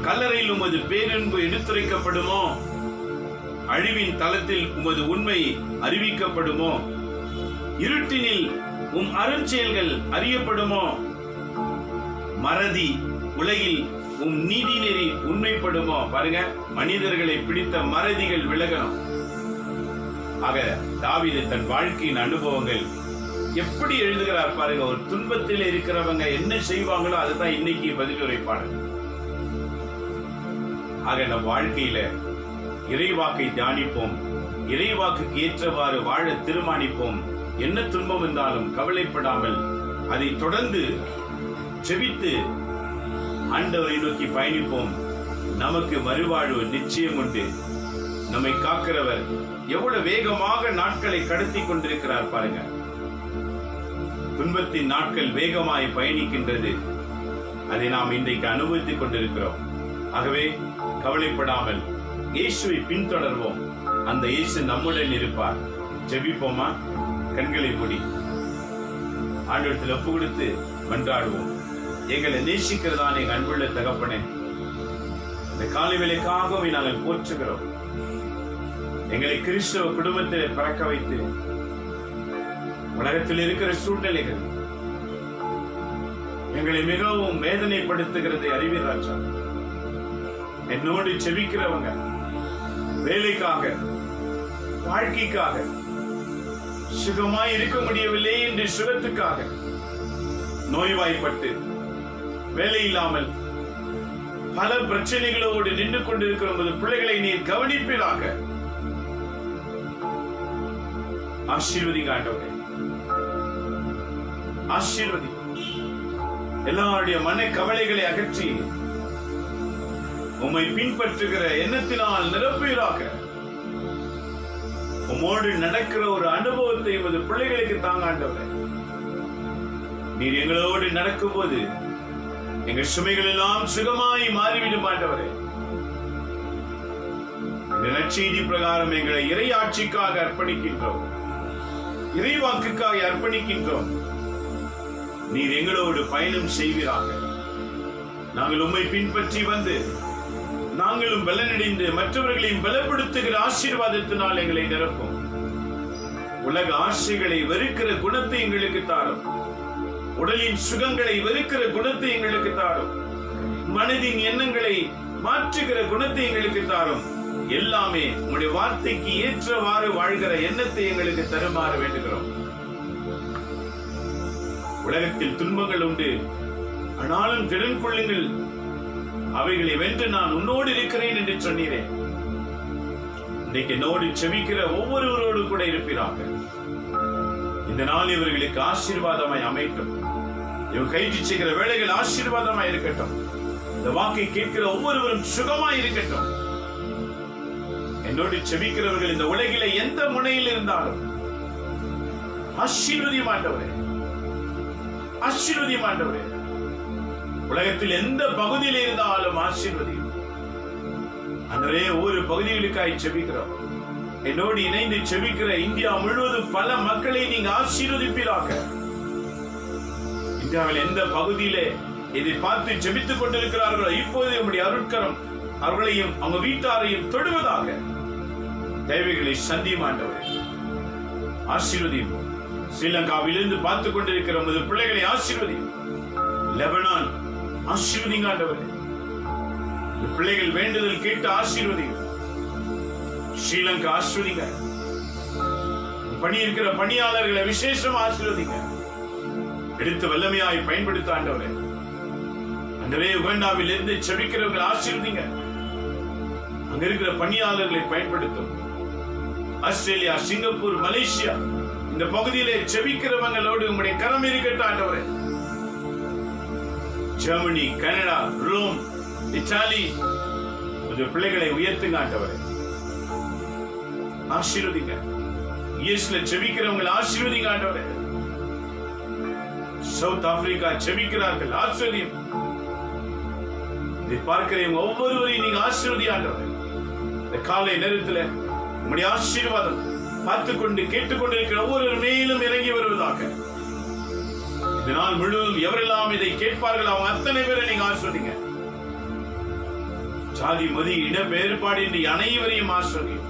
கல்லறையில் உமது பேரன்பு எடுத்துரைக்கப்படுமோ? அழிவின் தளத்தில் உமது உண்மை அறிவிக்கப்படுமோ? இருட்டினில் உம் அருஞ்செயல்கள் அறியப்படுமோ? மறதி உலகில் உம் நீதி நெறி உண்மைப்படுமோ? பாருங்க, மனிதர்களை பிடித்த மறதிகள் விலகணும். ஆக தாவீது தன் வாழ்க்கையின் அனுபவங்கள் எப்படி எழுதுகிறார் பாருங்க. ஒரு துன்பத்தில் இருக்கிறவங்க என்ன செய்வாங்களோ அதுதான் இன்னைக்கு பதிலுரைப்பாடு. ஆக நம் வாழ்க்கையில இறைவாக்கை தியானிப்போம், இறைவாக்குக்கு ஏற்றவாறு வாழ தீர்மானிப்போம். என்ன துன்பம் இருந்தாலும் கவலைப்படாமல் அதை தொடர்ந்து ஜெபித்து ஆண்டவரை நோக்கி பயணிப்போம். நமக்கு மறுவாழ்வு நிச்சயம் உண்டு. நம்மை காக்கிறவர் எவ்வளவு வேகமாக நாட்களை கடத்தி கொண்டிருக்கிறார் பாருங்க. துன்பத்தின் நாட்கள் வேகமாய் பயணிக்கின்றது. அதை நாம் இன்றைக்கு அனுபவித்துக் கொண்டிருக்கிறோம். ஆகவே கவலைப்படாமல் இயேசுவை பின்தொடர்வோம். அந்த இயேசு நம்முடன் இருப்பார். ஜெபிப்போமா? கண்களை மூடி ஆண்டவரிடத்தில் ஒப்பு கொடுத்து மன்றாடுவோம். எங்களை நேசிக்கிறதான எங்க அன்புள்ள தகப்பனே, இந்த காலை வேளைக்காகவே நாங்கள் போற்றுகிறோம். எங்களை கிறிஸ்தவ குடும்பத்தில் பிறக்க வைத்து உலகத்தில் இருக்கிற சூழ்நிலைகள் எங்களை மிகவும் வேதனைப்படுத்துகிறதை அறிவீர் ராஜா. என்னோடு செபிக்கிறவங்க வேலைக்காக, வாழ்க்கைக்காக, சுகமாய் இருக்க முடியவில்லை என்று சுகத்துக்காக நோய்வாய்ப்பட்டு வேலை இல்லாமல் பல பிரச்சனைகளோடு நின்று கொண்டிருக்கிற போது பிள்ளைகளை நீர் கவனிப்பீராக. ஆசீர்வதிங்க ஆண்டவரே, ஆசீர்வதி. எல்லாருடைய மன கவலைகளை அகற்றி உம்மை பின்பற்றுகிற எண்ணத்தினால் நிரப்புவீராக. உம்மோடு நடக்கிற ஒரு அனுபவத்தை உமது பிள்ளைகளுக்கு தாங்க ஆண்டவரே. நீர் எங்களோடு நடக்கும் போது எங்கள் சுமைகள் எல்லாம் சுகமாய் மாறிவிடும் ஆண்டவரே. இந்த நற்செய்தி பிரகாரம் எங்களை இறை ஆட்சிக்காக அர்ப்பணிக்கின்றோம், இறைவாக்குக்காக அர்ப்பணிக்கின்றோம். நீர் எங்களோடு பயணம் செய்வீராக. நாங்கள் உம்மை பின்பற்றி வந்து நாங்களும் பலனடைந்து மற்றவர்களையும் பலப்படுத்துகிற ஆசீர்வாதத்தினால் எங்களை நிரப்பும். உலக ஆசைகளை வெறுக்கிற குணத்தை எங்களுக்கு தாரும். உடலின் சுகங்களை வெறுக்கிற குணத்தை எங்களுக்கு தாரும். மனதின் எண்ணங்களை மாற்றுகிற குணத்தை எங்களுக்கு தாரும். எல்லாமே உங்களுடைய வார்த்தைக்கு ஏற்றவாறு வாழ்கிற எண்ணத்தை எங்களுக்கு தருமாறு வேண்டுகிறோம். உலகத்தில் துன்பங்கள் உண்டு, ஆனாலும் திறன் கொள்ளுங்கள், அவைகளை வென்று நான் உன்னோடு இருக்கிறேன் என்று சொன்னீரே. இன்றைக்கு என்னோடு செபிக்கிற ஒவ்வொருவரோடு கூட இருப்பீராக. இந்த நாள் இவர்களுக்கு ஆசீர்வாதமாய் அமையட்டும். இவங்க கைது செய்கிற வேலைகள் ஆசீர்வாதமாய் இருக்கட்டும். இந்த வாக்கை கேட்கிற ஒவ்வொருவரும் சுகமாய் இருக்கட்டும். என்னோடு செபிக்கிறவர்கள் இந்த உலகில எந்த முனையில் இருந்தாலும் ஆசீர்வதியும் ஆண்டவரே, ஆசீர்வதியும் ஆண்டவரே. உலகத்தில் எந்த பகுதியில் இருந்தாலும் ஆசீர்வதியும் அன்றே. ஒவ்வொரு பகுதிகளுக்காய் செபிக்கிறோம். என்னோடு இணைந்து செபிக்கிற இந்தியா முழுவதும் பல மக்களை நீங்க ஆசீர்வதிப்பீராக. இந்தியாவில் எந்த பகுதியிலே இதை பார்த்து ஜெபித்துக் கொண்டிருக்கிறார்களோ இப்போது உம்முடைய அருட்கரம் அவர்களையும் அவங்க வீட்டாரையும் தொடுவதாக. தேவைகளை சந்தியும் ஆண்டவரே, ஆசீர்வதியும். ஸ்ரீலங்காவிலிருந்து பார்த்துக் கொண்டிருக்கிற உமது பிள்ளைகளை ஆசீர்வதியும். லெபனான் ஆசீர்வதிங்க ஆண்டவரே. பிள்ளைகள் வேண்டுதல் கேட்டு ஆசீர்வதியும். ஸ்ரீலங்கா ஆசீர்வதிங்க. பணி இருக்கிற பணியாளர்களை விசேஷமா ஆசீர்வதிங்க. எடுத்து வல்லமையாய் பயன்படுத்த ஆண்டவரே. அன்றே உகாண்டாவில் இருந்து செபிக்கிறவர்கள் ஆசீர்வதிங்க. அங்க இருக்கிற பணியாளர்களை பயன்படுத்தும். ஆஸ்திரேலியா, சிங்கப்பூர், மலேசியா, இந்த பகுதியிலே செபிக்கிறவங்களோடு உங்களுடைய கரம் இருக்கட்டும் ஆண்டவரே. ஜெர்மனி, கனடா, ரோம், இத்தாலி பிள்ளைகளை உயர்த்துங்க ஆண்டவரே. ஆசீர்வதிங்க. யூஎஸ்ல செபிக்கிறவங்களை ஆசீர்வதிங்க ஆண்டவரே. சவுத் ஆப்பிரிக்கா செபிக்கிறார்கள், ஆசீர்வதியும். இதை பார்க்கிறவங்க ஒவ்வொருவரையும் நீங்க ஆசீர்வதி ஆண்டவரே. இந்த காலை நேரத்தில் உங்களுடைய ஆசீர்வாதம் பார்த்துக்கொண்டு கேட்டுக்கொண்டிருக்கிற ஒவ்வொரு மேலும் இறங்கி வருவதாக. இந்த நாள் முழுவதும் எவரெல்லாம் இதை கேட்பார்கள் அவங்க அத்தனை பேரை நீங்க ஆசீர்வதிங்க. ஜாதி, மதி, இன வேறுபாடு என்று அனைவரையும் ஆசீர்வதியும்.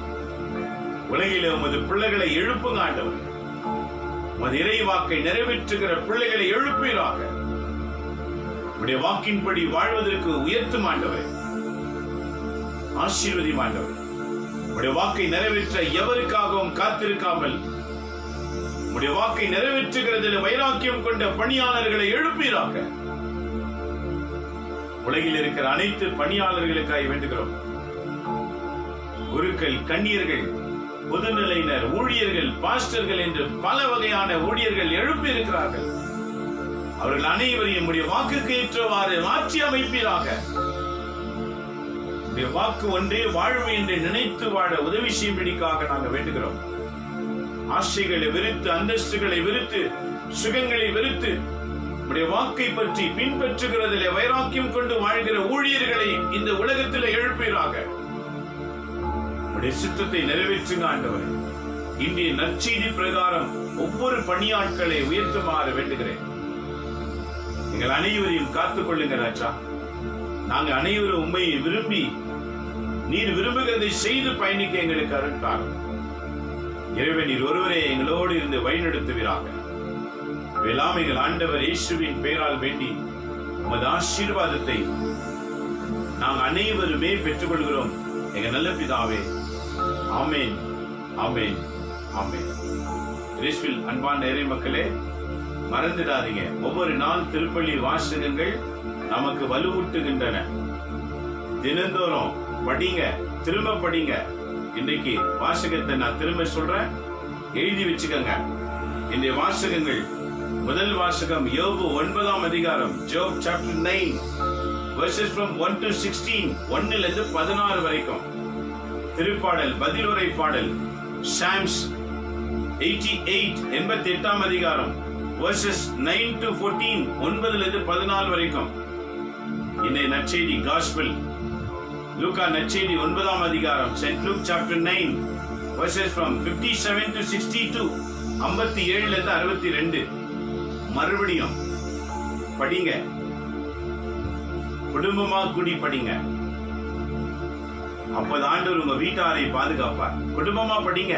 உலகிலே உமது பிள்ளைகளை எழுப்புங்க ஆண்டவர். உமது இறை வாக்கை நிறைவேற்றுகிற பிள்ளைகளை எழுப்பீராக. உடைய வாக்கின்படி வாழ்வதற்கு உயர்த்தும் ஆண்டவரே. ஆசீர்வதி ஆண்டவரே. உடைய வாக்கை நிறைவேற்ற எவருக்காகவும் காத்திருக்காமல் உடைய வாக்கை நிறைவேற்றுகிறதில் வைராக்கியம் கொண்ட பணியாளர்களை எழுப்பீராக. உலகில் இருக்கிற அனைத்து பணியாளர்களுக்காக வேண்டுகிறோம். குருக்கள், கன்னியர்கள், பொதுநிலையினர், ஊழியர்கள், பாஸ்டர்கள் என்று பல வகையான ஊழியர்கள் எழுப்பி இருக்கிறார்கள். அவர்கள் அனைவரையும் உடைய வாக்குக்கு ஏற்றவாறு மாற்றி அமைப்பீராக. வாக்கு ஒன்றே வாழ்வு என்று நினைத்து வாழ உதவி செய்யும்படிக்காக நாங்கள் வேண்டுகிறோம். ஆசைகளை வெறுத்து, அந்தஸ்துகளை வெறுத்து, சுகங்களை வெறுத்து உடைய வாக்கை பற்றி பின்பற்றுகிறதிலே வைராக்கியம் கொண்டு வாழ்கிற ஊழியர்களை இந்த உலகத்தில் எழுப்பீராக. உடைய சித்தத்தை நிறைவேற்றுங்க ஆண்டவரே. இன்றைய நற்செய்தி பிரகாரம் ஒவ்வொரு பணியாட்களை உயர்த்துமாறு வேண்டுகிறேன். எங்கள் அனைவரையும் காத்துக் கொள்ளுங்க ராஜா. நாங்கள் அனைவரும் உண்மை விரும்பி நீர் விரும்புகிறதை செய்து பயணிக்க எங்களுக்கு அருள்தாரும். இறைவன் நீர் ஒருவரே எங்களோடு இருந்து வழிநடத்துவீராக. எல்லாம் எங்கள் ஆண்டவர் இயேசுவின் பெயரால் வேண்டி உமது ஆசீர்வாதத்தை நாங்கள் அனைவருமே பெற்றுக் கொள்கிறோம் எங்க நல்ல பிதாவே. ஆமேன், ஆமேன், ஆமேன். இயேசுவில் அன்பான இறை மக்களே, மறந்துடாதீங்க, ஒவ்வொரு நாள் திருப்பலி வாசகங்கள் நமக்கு வலுவூட்டுகின்றன. தினந்தோறும் படிங்க, திரும்ப படிங்க. இன்னைக்கு வாசகத்தை நான் திரும்ப சொல்றேன், எழுதி வச்சுக்கோங்க. இந்த வாசகங்கள், முதல் வாசகம் யோபு 9ஆம் அதிகாரம், Job chapter 9 verses from 1 to 16, 1 இருந்து 16 வரைக்கும். திருப்பாடல், பதிலுரை பாடல் Psalms 88 88ஆம் அதிகாரம் verses 9 to 14, 9 இருந்து 14 வரைக்கும். இன்னை நற்செய்தி காஸ்பல், லூக்கா நற்செய்தி 9ஆம் அதிகாரம், St. Luke chapter 9 verses from 57 to 62, 57 இருந்து 62. மறுபடியும் படிங்க, குடும்பமா கூடி படிங்க. அப்போது ஆண்டவர் உங்க வீட்டாரை பாதுகாப்பார். குடும்பமா படிங்க.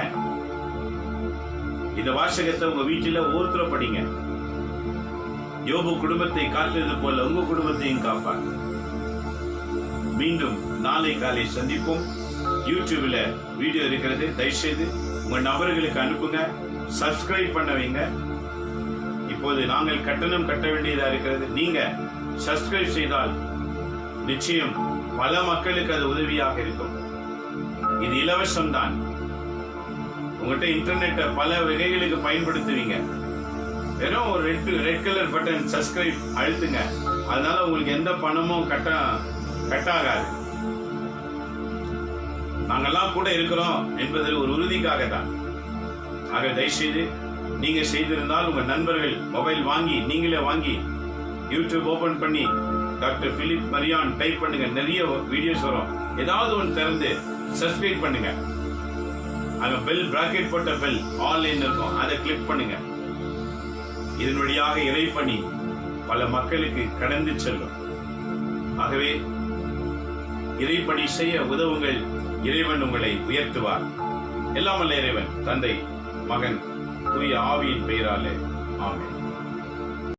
இந்த வாசகத்தை உங்க வீட்டில ஒவ்வொருத்தர படிங்க. யோபு குடும்பத்தை காத்தது போல உங்க குடும்பத்தையும் காப்பார். மீண்டும் நாளை காலை சந்திப்போம். யூடியூப்ல வீடியோ இருக்கிறது, தயவுசெய்து உங்க நபர்களுக்கு அனுப்புங்க, சப்ஸ்கிரைப் பண்ண வைங்க. இப்போது நாங்கள் கட்டணம் கட்ட வேண்டியதா இருக்கிறது. நீங்க சப்ஸ்கிரைப் செய்தால் நிச்சயம் பல மக்களுக்கு அது உதவியாக இருக்கும். இது இலவசம் தான். உங்கள்கிட்ட இன்டர்நெட்டை பல வகைகளுக்கு பயன்படுத்துவீங்க. வெறும் ஒரு ரெட் கலர் பட்டன் சப்ஸ்கிரைப் அழுத்துங்க. அதனால உங்களுக்கு எந்த பணமும் கட்டாகாது. நாங்கெல்லாம் கூட இருக்கிறோம் என்பது ஒரு உறுதிக்காக தான். ஆக தயவுசெய்து நீங்க செய்திருந்தால் உங்க நண்பர்கள் மொபைல் வாங்கி, நீங்களே வாங்கி யூடியூப் ஓபன் பண்ணி டாக்டர் பிலிப் மரியான் டைப் பண்ணுங்க. நிறைய வீடியோஸ் வரும். ஏதாவது ஒன்று திறந்து சப்ஸ்கிரைப் பண்ணுங்க. அங்க பெல், பிராக்கெட் போட்ட பெல் ஆன்லைன் இருக்கும், அதை கிளிக் பண்ணுங்க. இதன் வழியாக இறைப்பணி பல மக்களுக்கு கடந்து செல்லும். ஆகவே இறைப்பணி செய்ய உதவுங்கள். இறைவன் உங்களை உயர்த்துவார். எல்லாம் வல்ல இறைவன், தந்தை, மகன், தூய ஆவியின் பெயராலே ஆமென்.